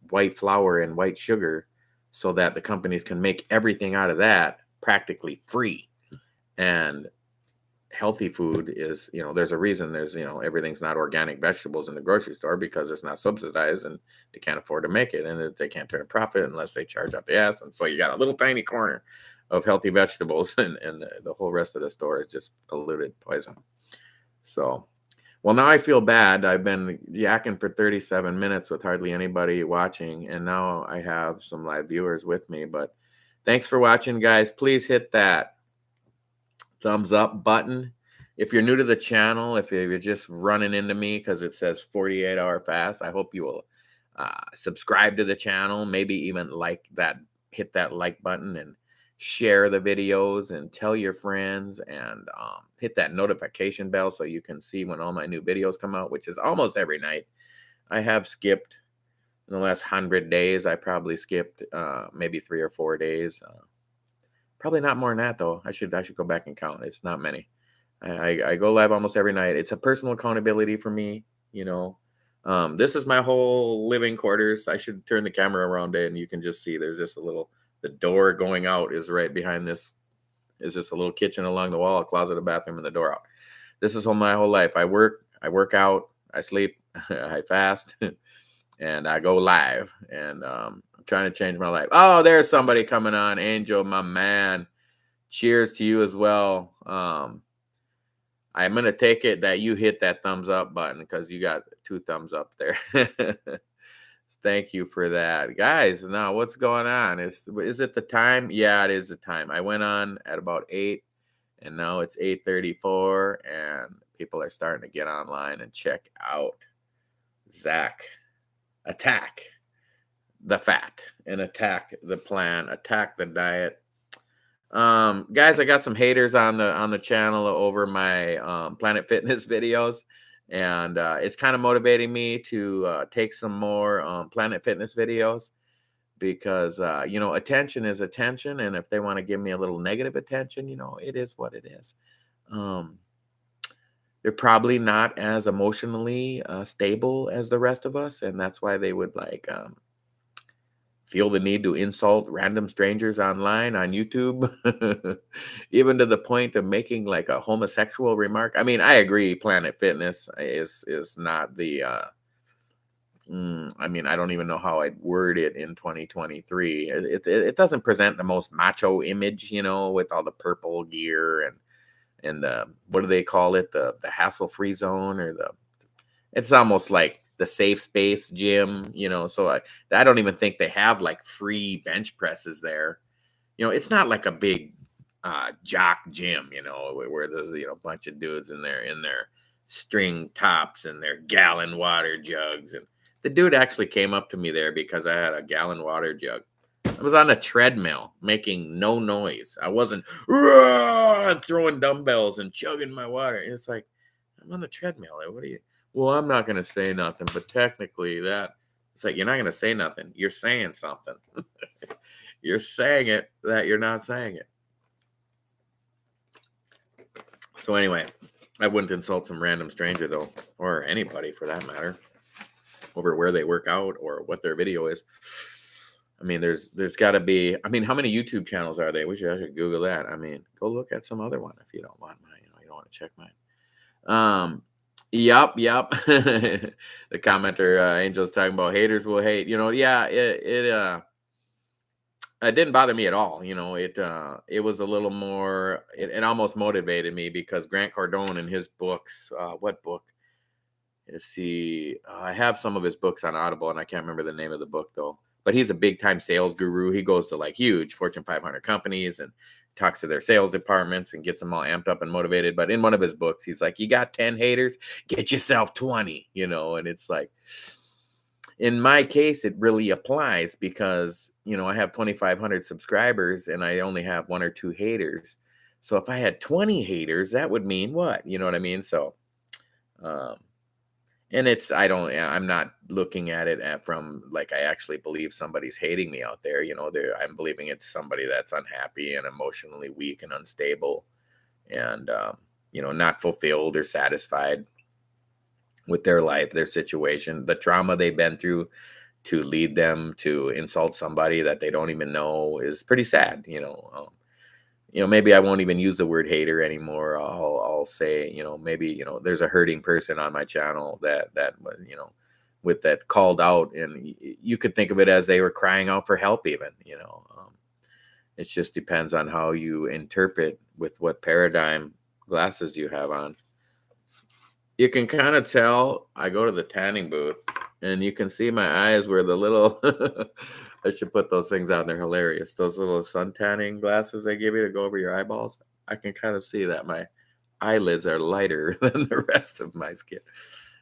white flour and white sugar, so that the companies can make everything out of that practically free. And healthy food is, there's a reason there's, everything's not organic vegetables in the grocery store, because it's not subsidized and they can't afford to make it, and they can't turn a profit unless they charge up the ass. And so you got a little tiny corner of healthy vegetables, and the whole rest of the store is just polluted poison. So, well, now I feel bad. I've been yakking for 37 minutes with hardly anybody watching, and now I have some live viewers with me. But thanks for watching, guys. Please hit that thumbs up button. If you're new to the channel, if you're just running into me because it says 48-hour fast, I hope you will subscribe to the channel. Maybe even hit that like button, and share the videos, and tell your friends, and hit that notification bell so you can see when all my new videos come out, which is almost every night. I have skipped in the last 100 days. I probably skipped maybe 3 or 4 days. Probably not more than that, though. I should go back and count. It's not many. I go live almost every night. It's a personal accountability for me. This is my whole living quarters. I should turn the camera around it, and you can just see there's just the door going out is right behind this. Is just a little kitchen along the wall, a closet, a bathroom, and the door out. This is my whole life. I work out, I sleep, I fast, and I go live. And I'm trying to change my life. Oh, there's somebody coming on. Angel, my man. Cheers to you as well. I'm going to take it that you hit that thumbs up button, because you got 2 thumbs up there. Thank you for that. Guys, now what's going on? Is it the time? Yeah, it is the time. I went on at about 8, and now it's 8:34, and people are starting to get online and check out Zach. Attack the fat and attack the plan, attack the diet. Guys, I got some haters on the channel over my Planet Fitness videos, and it's kind of motivating me to take some more Planet Fitness videos, because attention is attention, and if they want to give me a little negative attention, it is what it is. They're probably not as emotionally stable as the rest of us, and that's why they would feel the need to insult random strangers online on YouTube, even to the point of making like a homosexual remark. I mean, I agree, Planet Fitness is not the. I mean, I don't even know how I'd word it in 2023. It doesn't present the most macho image, with all the purple gear and the, what do they call it, the hassle-free zone, or it's almost like the safe space gym, so I don't even think they have like free bench presses there. It's not like a big jock gym, where there's bunch of dudes in their string tops and their gallon water jugs. And the dude actually came up to me there because I had a gallon water jug. I was on a treadmill making no noise. I wasn't throwing dumbbells and chugging my water. It's like, I'm on a treadmill. What are you? Well, I'm not going to say nothing, but technically it's like, you're not going to say nothing. You're saying something. You're saying it that you're not saying it. So anyway, I wouldn't insult some random stranger though, or anybody for that matter, over where they work out or what their video is. I mean, there's got to be. I mean, how many YouTube channels are they? I should Google that. I mean, go look at some other one if you don't want mine. You don't want to check mine. Yep. The commenter Angel's talking about haters will hate. Yeah, it didn't bother me at all. It was a little more. It almost motivated me because Grant Cardone in his books. What book? Let's see. I have some of his books on Audible, and I can't remember the name of the book though. But he's a big time sales guru. He goes to like huge Fortune 500 companies and talks to their sales departments and gets them all amped up and motivated. But in one of his books, he's like, you got 10 haters, get yourself 20, and it's like, in my case, it really applies because, I have 2,500 subscribers and I only have 1 or 2 haters. So if I had 20 haters, that would mean what? You know what I mean? So, and I'm not looking at it from like, I actually believe somebody's hating me out there. I'm believing it's somebody that's unhappy and emotionally weak and unstable and, not fulfilled or satisfied with their life, their situation, the trauma they've been through to lead them to insult somebody that they don't even know is pretty sad. Maybe I won't even use the word hater anymore. I'll say, maybe, there's a hurting person on my channel that with that called out, and you could think of it as they were crying out for help even, it just depends on how you interpret with what paradigm glasses you have on. You can kind of tell I go to the tanning booth and you can see my eyes where the little, I should put those things on. They're hilarious. Those little sun tanning glasses they give you to go over your eyeballs. I can kind of see that my eyelids are lighter than the rest of my skin.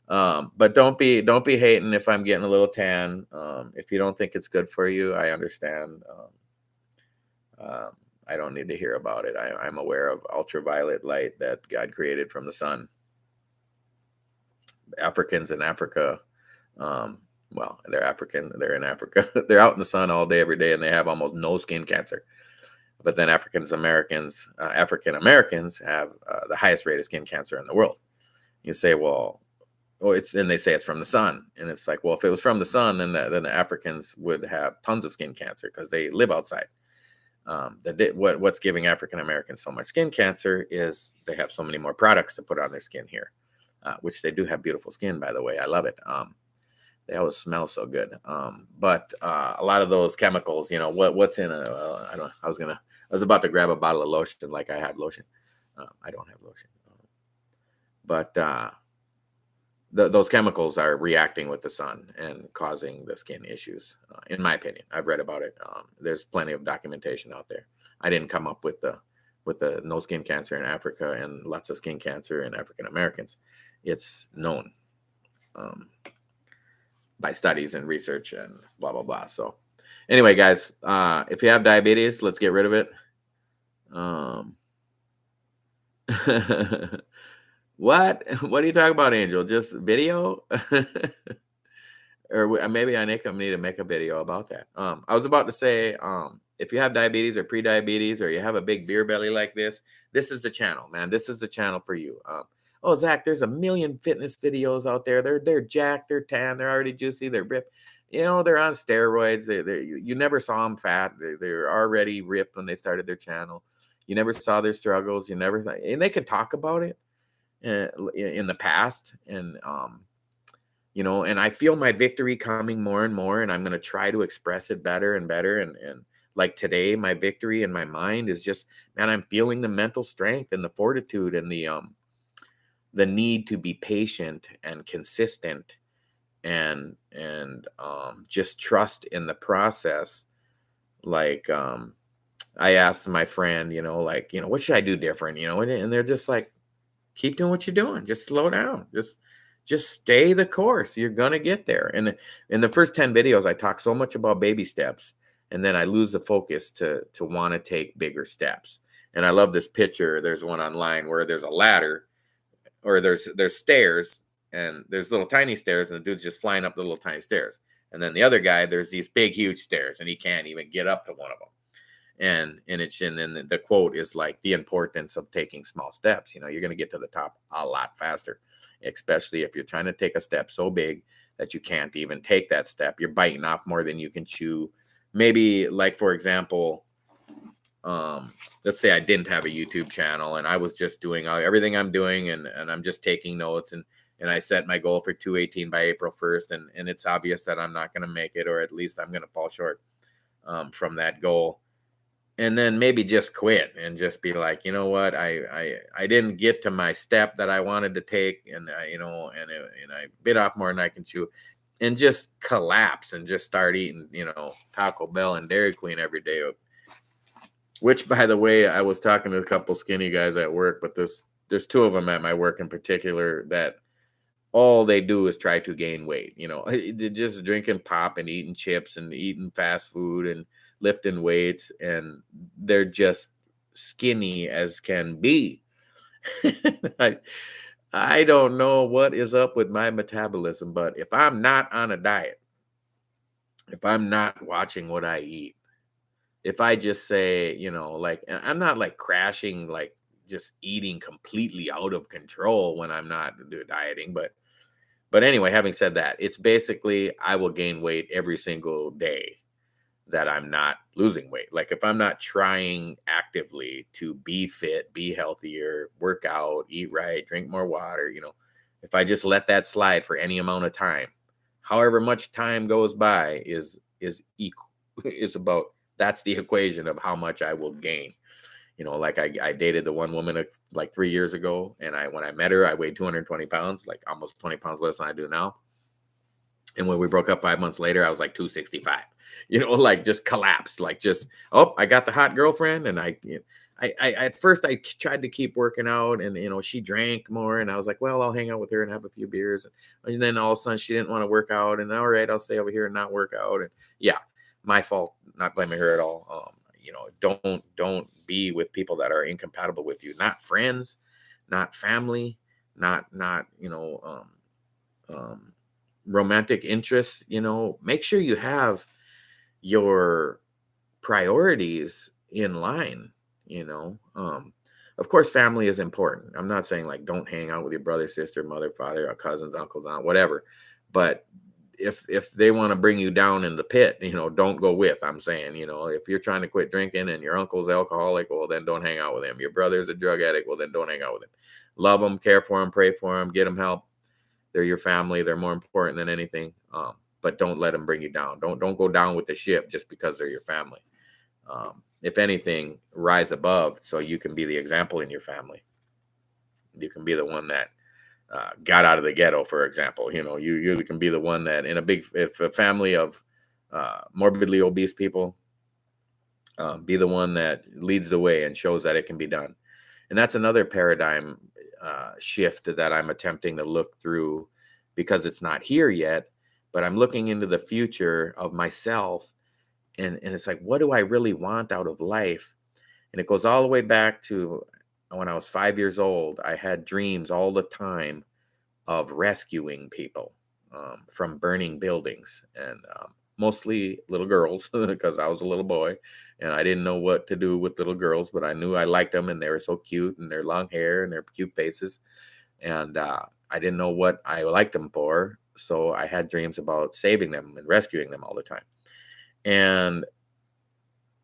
But don't be hating if I'm getting a little tan. If you don't think it's good for you, I understand. I don't need to hear about it. I'm aware of ultraviolet light that God created from the sun. Africans in Africa, they're African, they're in Africa, they're out in the sun all day, every day, and they have almost no skin cancer. But then African Americans have the highest rate of skin cancer in the world. You say, then they say it's from the sun. And it's like, well, if it was from the sun, then the Africans would have tons of skin cancer because they live outside. What's giving African Americans so much skin cancer is they have so many more products to put on their skin here. Which they do have beautiful skin, by the way. I love it. They always smell so good. But a lot of those chemicals, what's in I was about to grab a bottle of lotion like I had lotion. I don't have lotion. But those chemicals are reacting with the sun and causing the skin issues, in my opinion. I've read about it. There's plenty of documentation out there. I didn't come up with the no skin cancer in Africa and lots of skin cancer in African Americans. It's known by studies and research and blah, blah, blah. So anyway, guys, if you have diabetes, let's get rid of it. What are you talking about, Angel? Just video? Or maybe I need to make a video about that. I was about to say, if you have diabetes or pre-diabetes, or you have a big beer belly like this is the channel, man. This is the channel for you. Oh, Zach, there's a million fitness videos out there. They're jacked, they're tan, they're already juicy, they're ripped. They're on steroids. You never saw them fat. They're already ripped when they started their channel. You never saw their struggles. And they could talk about it in the past. And, and I feel my victory coming more and more, and I'm going to try to express it better and better. And like today, my victory in my mind is just, man, I'm feeling the mental strength and the fortitude and the need to be patient and consistent and just trust in the process. Like, I asked my friend, like, what should I do different? And they're just like, keep doing what you're doing. Just slow down. Just stay the course. You're gonna get there. And in the first 10 videos, I talk so much about baby steps, and then I lose the focus to want to take bigger steps. And I love this picture. There's one online where there's a ladder, or there's stairs, and there's little tiny stairs, and the dude's just flying up the little tiny stairs. And then the other guy, there's these big, huge stairs, and he can't even get up to one of them. And then the quote is like, the importance of taking small steps. You're going to get to the top a lot faster, especially if you're trying to take a step so big that you can't even take that step. You're biting off more than you can chew. Maybe, like, for example, let's say I didn't have a YouTube channel, and I was just doing everything I'm doing, and I'm just taking notes, and I set my goal for 218 by April 1st, and it's obvious that I'm not going to make it, or at least I'm going to fall short from that goal. And then maybe just quit and just be like, you know what, I didn't get to my step that I wanted to take, and and I bit off more than I can chew, and just collapse and just start eating, Taco Bell and Dairy Queen every day. Which, by the way, I was talking to a couple skinny guys at work, but there's two of them at my work in particular that all they do is try to gain weight. They're just drinking pop and eating chips and eating fast food and lifting weights, and they're just skinny as can be. I don't know what is up with my metabolism, but if I'm not on a diet, if I'm not watching what I eat, if I just say, like, I'm not like crashing, like just eating completely out of control when I'm not dieting, but anyway, having said that, it's basically, I will gain weight every single day that I'm not losing weight. Like, if I'm not trying actively to be fit, be healthier, work out, eat right, drink more water, if I just let that slide for any amount of time, however much time goes by is equal, is about, that's the equation of how much I will gain. Like, I dated the one woman like 3 years ago, and when I met her, I weighed 220 pounds, like almost 20 pounds less than I do now. And when we broke up 5 months later, I was like 265, like just collapsed, like just, oh, I got the hot girlfriend. And I at first I tried to keep working out, and, she drank more, and I was like, well, I'll hang out with her and have a few beers. And then all of a sudden she didn't want to work out, and all right, I'll stay over here and not work out. And yeah, my fault, not blaming her at all. Don't be with people that are incompatible with you, not friends, not family, not romantic interests. Make sure you have your priorities in line. Of course, family is important. I'm not saying like don't hang out with your brother, sister, mother, father, or cousins, uncles, aunt, whatever. But if they want to bring you down in the pit, don't go with. I'm saying, if you're trying to quit drinking and your uncle's alcoholic, well, then don't hang out with him. Your brother's a drug addict, well, then don't hang out with him. Love them, care for them, pray for them, get them help. They're your family. They're more important than anything. But don't let them bring you down. Don't go down with the ship just because they're your family. If anything, rise above so you can be the example in your family. You can be the one that got out of the ghetto, for example. You can be the one that, if a family of morbidly obese people, be the one that leads the way and shows that it can be done. And that's another paradigm shift that I'm attempting to look through, because it's not here yet, but I'm looking into the future of myself. And it's like, what do I really want out of life? And it goes all the way back to when I was 5 years old. I had dreams all the time of rescuing people from burning buildings, and mostly little girls, because I was a little boy and I didn't know what to do with little girls, but I knew I liked them, and they were so cute, and their long hair and their cute faces. And I didn't know what I liked them for. So I had dreams about saving them and rescuing them all the time. And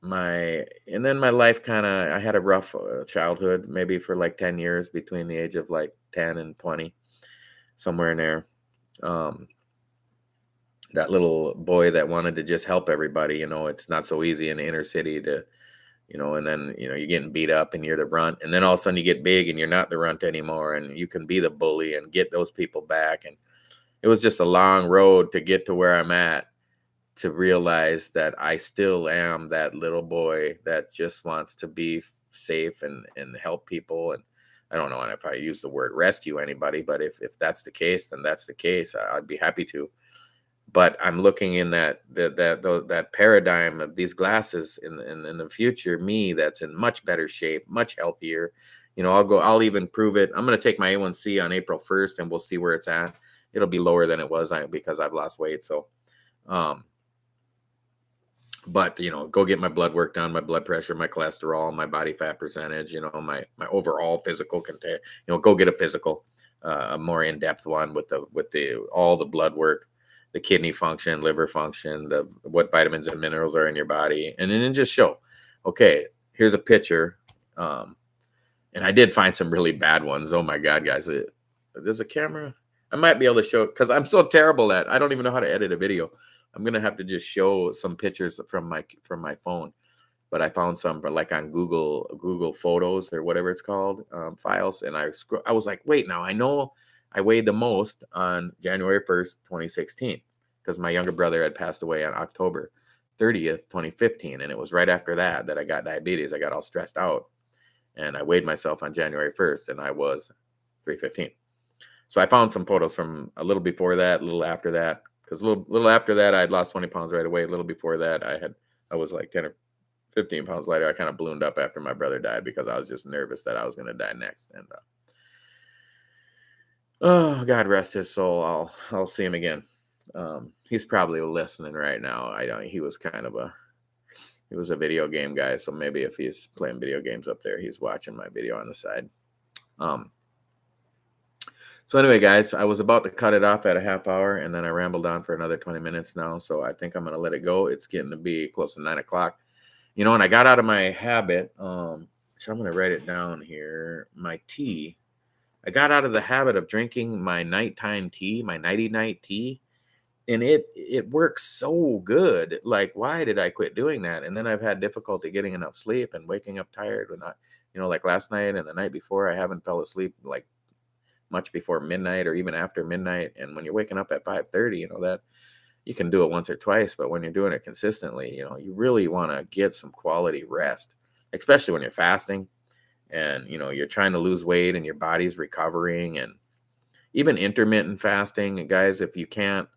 then my life I had a rough childhood, maybe for like 10 years, between the age of like 10 and 20, somewhere in there. That little boy that wanted to just help everybody. It's not so easy in the inner city to, and then, you're getting beat up and you're the runt. And then all of a sudden you get big and you're not the runt anymore, and you can be the bully and get those people back. And it was just a long road to get to where I'm at, to realize that I still am that little boy that just wants to be safe and help people. And I don't know if I use the word rescue anybody, but if that's the case, then that's the case. I'd be happy to. But I'm looking in that paradigm of these glasses in the future, me that's in much better shape, much healthier. I'll even prove it. I'm going to take my A1C on April 1st and we'll see where it's at. It'll be lower than it was because I've lost weight. So, but go get my blood work done, my blood pressure, my cholesterol, my body fat percentage, my overall physical content, go get a physical, a more in-depth one with all the blood work, the kidney function, liver function, what vitamins and minerals are in your body, and then just show, okay, here's a picture. And I did find some really bad ones. Oh my God, guys, there's a camera. I might be able to show, because I'm so terrible at, I don't even know how to edit a video. I'm gonna have to just show some pictures from my phone, but I found some like on Google Photos or whatever it's called, files, and I was like, wait, now I know I weighed the most on January 1st, 2016, because my younger brother had passed away on October 30th, 2015, and it was right after that I got diabetes. I got all stressed out, and I weighed myself on January 1st, and I was 315. So I found some photos from a little before that, a little after that. Because a little after that, I had lost 20 pounds right away. A little before that, I was like 10 or 15 pounds lighter. I kind of ballooned up after my brother died because I was just nervous that I was going to die next. And oh, God rest his soul. I'll see him again. He's probably listening right now. I don't. He was a video game guy, so maybe if he's playing video games up there, he's watching my video on the side. So anyway, guys, I was about to cut it off at a half hour, and then I rambled on for another 20 minutes now. So I think I'm going to let it go. It's getting to be close to 9 o'clock. And I got out of my habit. So I'm going to write it down here. My tea. I got out of the habit of drinking my nighttime tea, my nighty-night tea. And it works so good. Like, why did I quit doing that? And then I've had difficulty getting enough sleep and waking up tired. When like last night and the night before, I haven't fell asleep like much before midnight or even after midnight. And when you're waking up at 5:30, that you can do it once or twice, but when you're doing it consistently, you really want to get some quality rest, especially when you're fasting and, you're trying to lose weight and your body's recovering. And even intermittent fasting, and guys, if you can't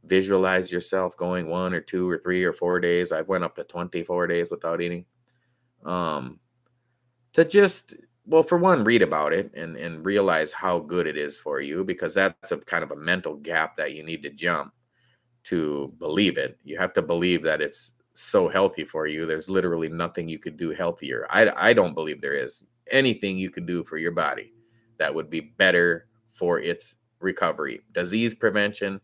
visualize yourself going 1 or 2 or 3 or 4 days, I've went up to 24 days without eating, to just, well, for one, read about it and realize how good it is for you, because that's a kind of a mental gap that you need to jump to believe it. You have to believe that it's so healthy for you. There's literally nothing you could do healthier. I don't believe there is anything you could do for your body that would be better for its recovery, disease prevention,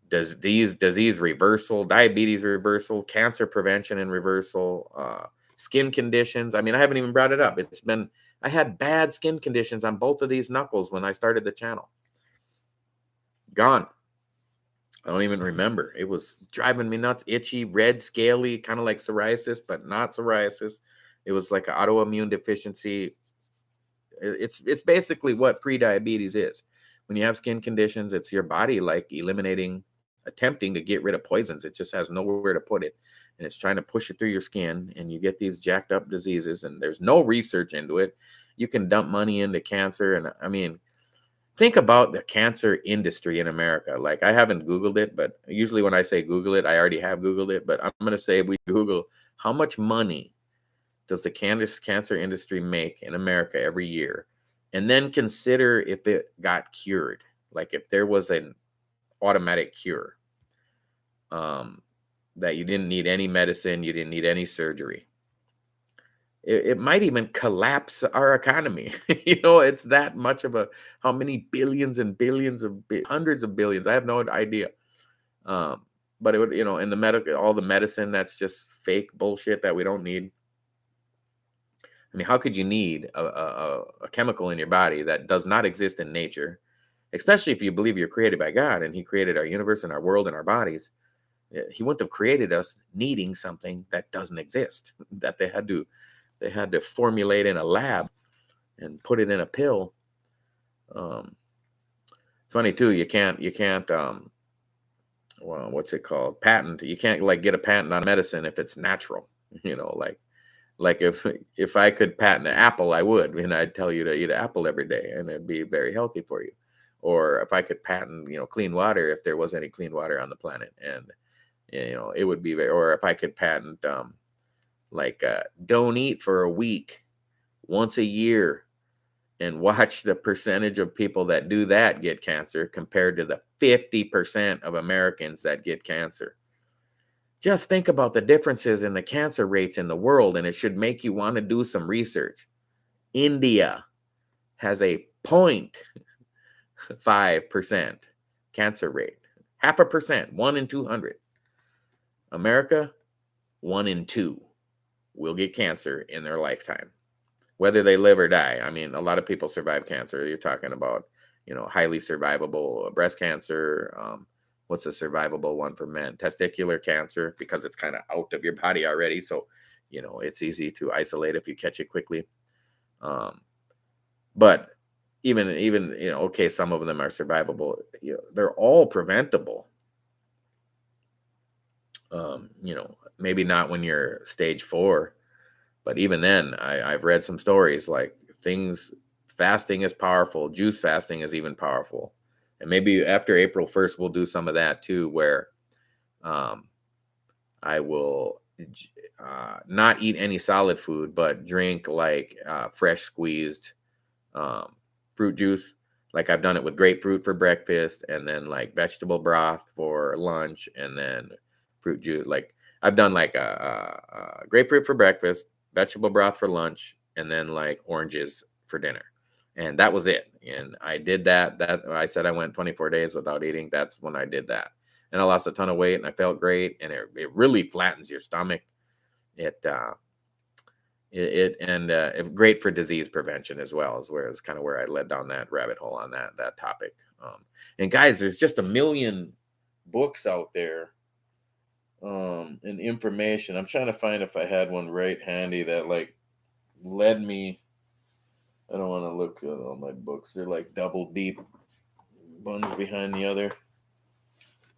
disease reversal, diabetes reversal, cancer prevention and reversal, skin conditions. I mean, I haven't even brought it up. I had bad skin conditions on both of these knuckles when I started the channel. Gone. I don't even remember. It was driving me nuts, itchy, red, scaly, kind of like psoriasis, but not psoriasis. It was like an autoimmune deficiency. It's basically what pre-diabetes is. When you have skin conditions, it's your body like attempting to get rid of poisons. It just has nowhere to put it. And it's trying to push it through your skin, and you get these jacked up diseases, and there's no research into it. You can dump money into cancer. And I mean, think about the cancer industry in America. Like, I haven't Googled it, but usually when I say Google it, I already have Googled it. But I'm going to say, we Google how much money does the cancer industry make in America every year, and then consider if it got cured, like if there was an automatic cure, that you didn't need any medicine, you didn't need any surgery. It might even collapse our economy. It's that much of how many billions and billions of hundreds of billions. I have no idea. But it would, in all the medicine that's just fake bullshit that we don't need. I mean, how could you need a chemical in your body that does not exist in nature, especially if you believe you're created by God and He created our universe and our world and our bodies? He wouldn't have created us needing something that doesn't exist, that they had to formulate in a lab and put it in a pill. Funny too, you can't well, what's it called? Patent. You can't like get a patent on medicine if it's natural. You know, like if I could patent an apple, I would, and I'd tell you to eat an apple every day, and it'd be very healthy for you. Or if I could patent, clean water, if there was any clean water on the planet, and it would be very. Or if I could patent, don't eat for a week once a year, and watch the percentage of people that do that get cancer compared to the 50% of Americans that get cancer. Just think about the differences in the cancer rates in the world, and it should make you want to do some research. India has a 0.5% cancer rate, half a percent, 1 in 200. America, 1 in 2 will get cancer in their lifetime, whether they live or die. I mean, a lot of people survive cancer. You're talking about, highly survivable breast cancer. What's a survivable one for men? Testicular cancer, because it's kind of out of your body already. So, it's easy to isolate if you catch it quickly. But even, okay, some of them are survivable. They're all preventable. Maybe not when you're stage 4, but even then, I've read some stories like fasting is powerful. Juice fasting is even powerful. And maybe after April 1st, we'll do some of that too, where I will not eat any solid food, but drink like fresh squeezed fruit juice. Like I've done it with grapefruit for breakfast, and then like vegetable broth for lunch, and then fruit juice. Like I've done like a grapefruit for breakfast, vegetable broth for lunch, and then like oranges for dinner. And that was it. And I did that. I said I went 24 days without eating. That's when I did that. And I lost a ton of weight, and I felt great. And it really flattens your stomach. It great for disease prevention as well, is kind of where I led down that rabbit hole on that topic. And guys, there's just a million books out there and information. I'm trying to find if I had one right handy that like led me. I don't want to look at all my books. They're like double deep, ones behind the other.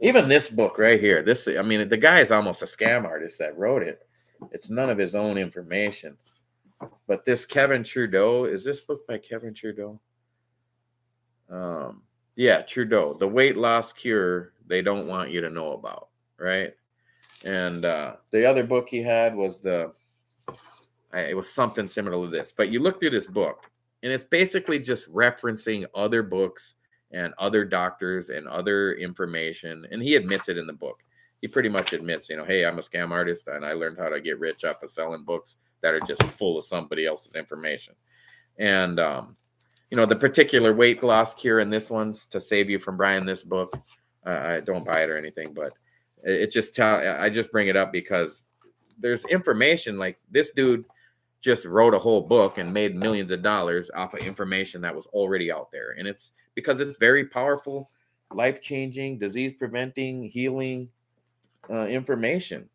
Even this book right here. The guy is almost a scam artist that wrote it. It's none of his own information. But this Kevin Trudeau, is this book by Kevin Trudeau? Yeah, Trudeau, The Weight Loss Cure They Don't Want You to Know About, right? And the other book he had was it was something similar to this. But you look through this book, and it's basically just referencing other books and other doctors and other information. And he admits it in the book. He pretty much admits, hey, I'm a scam artist, and I learned how to get rich off of selling books that are just full of somebody else's information. And, the particular weight loss cure in this one's to save you from buying this book. I don't buy it or anything, but I just bring it up because there's information like this dude just wrote a whole book and made millions of dollars off of information that was already out there. And it's because it's very powerful, life-changing, disease-preventing, healing information.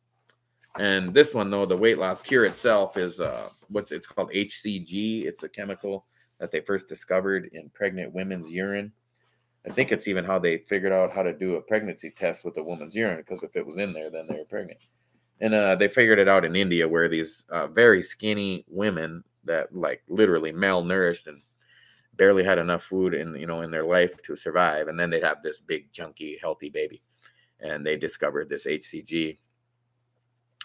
And this one, though, the weight loss cure itself is it's called HCG. It's a chemical that they first discovered in pregnant women's urine. I think it's even how they figured out how to do a pregnancy test with a woman's urine, because if it was in there, then they were pregnant. And they figured it out in India, where these very skinny women that like literally malnourished and barely had enough food in their life to survive, and then they'd have this big, chunky, healthy baby. And they discovered this HCG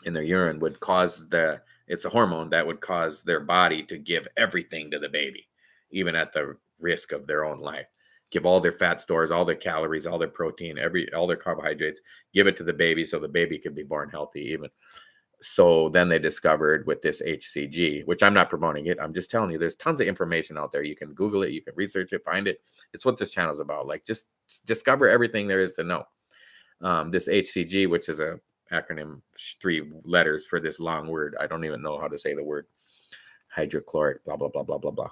in their urine would cause it's a hormone that would cause their body to give everything to the baby, even at the risk of their own life. Give all their fat stores, all their calories, all their protein, all their carbohydrates, give it to the baby so the baby could be born healthy even. So then they discovered with this HCG, which I'm not promoting it. I'm just telling you, there's tons of information out there. You can Google it, you can research it, find it. It's what this channel is about. Like, just discover everything there is to know. This HCG, which is a acronym, 3 letters for this long word. I don't even know how to say the word. Hydrochloric, blah, blah, blah, blah, blah, blah.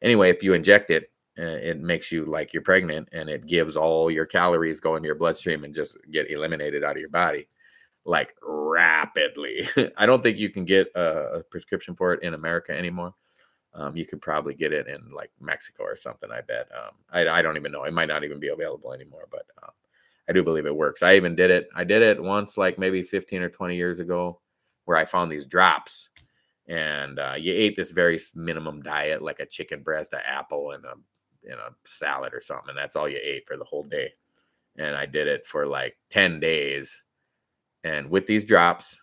Anyway, if you inject it, it makes you like you're pregnant, and it gives all your calories go into your bloodstream and just get eliminated out of your body like rapidly. I don't think you can get a prescription for it in America anymore. You could probably get it in like Mexico or something, I bet. I don't even know. It might not even be available anymore, but I do believe it works. I even did it. I did it once, like maybe 15 or 20 years ago, where I found these drops. And you ate this very minimum diet, like a chicken breast, an apple, and a salad or something. And that's all you ate for the whole day. And I did it for like 10 days. And with these drops,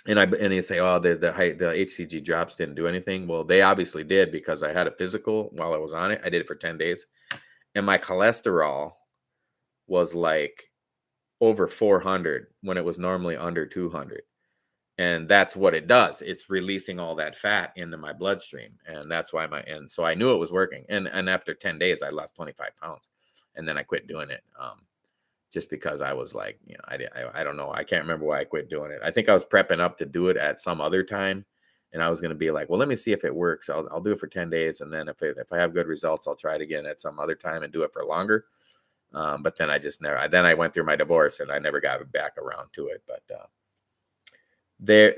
and you say, oh, the HCG drops didn't do anything. Well, they obviously did, because I had a physical while I was on it. I did it for 10 days. And my cholesterol was like over 400 when it was normally under 200. And that's what it does. It's releasing all that fat into my bloodstream. And that's why and so I knew it was working. And after 10 days, I lost 25 pounds. And then I quit doing it. Just because I was like, I don't know. I can't remember why I quit doing it. I think I was prepping up to do it at some other time. And I was going to be like, well, let me see if it works. I'll do it for 10 days. And then if I have good results, I'll try it again at some other time and do it for longer. But then I went through my divorce and I never got back around to it. But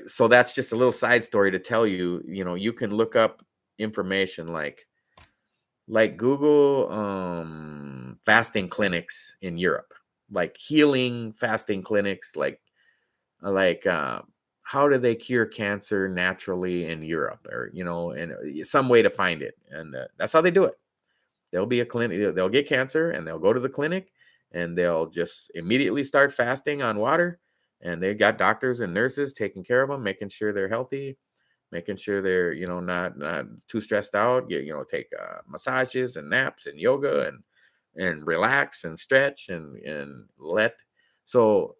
so that's just a little side story to tell you, you can look up information like Google fasting clinics in Europe, like healing fasting clinics, like how do they cure cancer naturally in Europe, or and some way to find it. And that's how they do it. There'll be a clinic, they'll get cancer and they'll go to the clinic and they'll just immediately start fasting on water. And they got doctors and nurses taking care of them, making sure they're healthy, making sure they're, not too stressed out. Take massages and naps and yoga and relax and stretch and let. So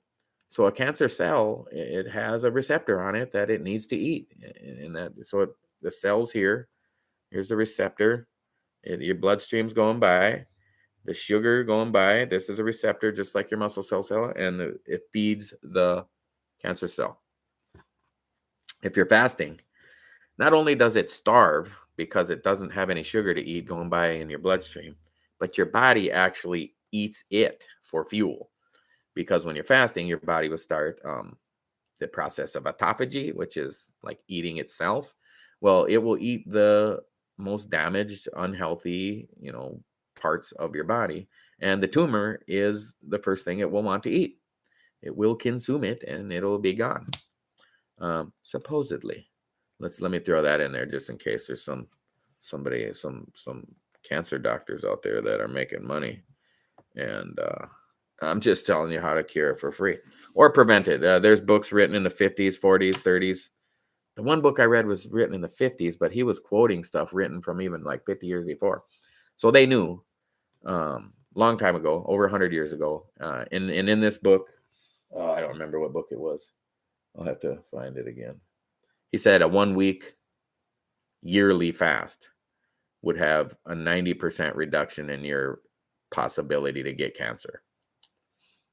a cancer cell, it has a receptor on it that it needs to eat. And the cells here's the receptor. Your bloodstream's going by, the sugar going by. This is a receptor, just like your muscle cell, and it feeds the cancer cell. If you're fasting, not only does it starve because it doesn't have any sugar to eat going by in your bloodstream, but your body actually eats it for fuel. Because when you're fasting, your body will start the process of autophagy, which is like eating itself. Well, it will eat the most damaged, unhealthy, parts of your body. And the tumor is the first thing it will want to eat. It will consume it and it'll be gone. Supposedly. Let me throw that in there just in case there's some cancer doctors out there that are making money. And I'm just telling you how to cure it for free or prevent it. There's books written in the 50s, 40s, 30s. The one book I read was written in the 50s, but he was quoting stuff written from even like 50 years before. So they knew long time ago, over 100 years ago. And in this book, I don't remember what book it was. I'll have to find it again. He said a 1 week yearly fast would have a 90% reduction in your possibility to get cancer.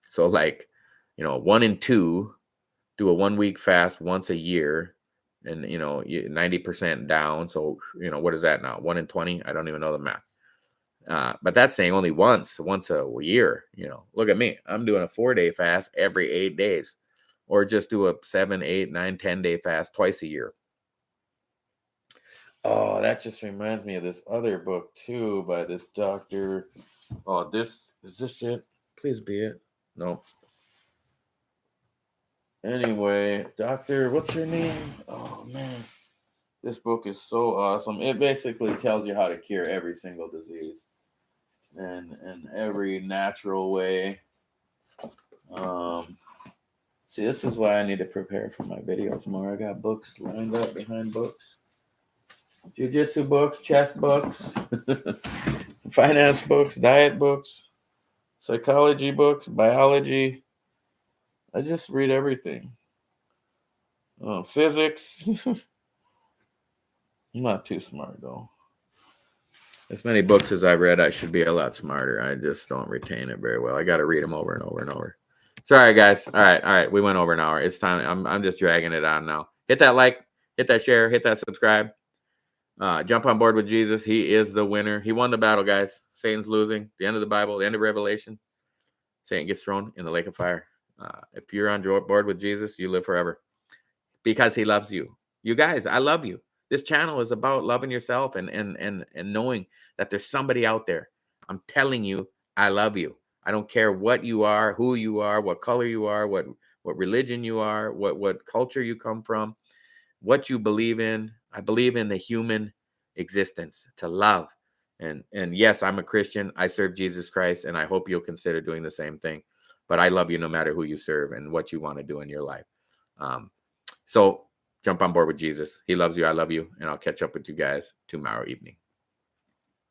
So 1 in 2 do a 1 week fast once a year, and 90% down. So what is that now? 1 in 20? I don't even know the math. But that's saying only once a year. Look at me. I'm doing a 4-day fast every 8 days, or just do a 7, 8, 9, 10-day fast twice a year. Oh, that just reminds me of this other book too by this doctor. Oh, is this it? Please be it. No. Anyway, doctor, what's her name? Oh man, this book is so awesome. It basically tells you how to cure every single disease, and in every natural way. See, this is why I need to prepare for my videos more. I got books lined up behind books. Jiu-jitsu books, chess books, finance books, diet books, psychology books, biology. I just read everything. Physics. I'm not too smart, though. As many books as I've read, I should be a lot smarter. I just don't retain it very well. I got to read them over and over and over. Sorry, guys. All right. We went over an hour. It's time. I'm just dragging it on now. Hit that like, hit that share, hit that subscribe. Jump on board with Jesus. He is the winner. He won the battle, guys. Satan's losing. The end of the Bible, the end of Revelation. Satan gets thrown in the lake of fire. If you're on board with Jesus, you live forever because he loves you. You guys, I love you. This channel is about loving yourself and knowing that there's somebody out there. I'm telling you, I love you. I don't care what you are, who you are, what color you are, what religion you are, what culture you come from, what you believe in. I believe in the human existence, to love. And yes, I'm a Christian. I serve Jesus Christ, and I hope you'll consider doing the same thing. But I love you no matter who you serve and what you want to do in your life. So jump on board with Jesus. He loves you. I love you. And I'll catch up with you guys tomorrow evening.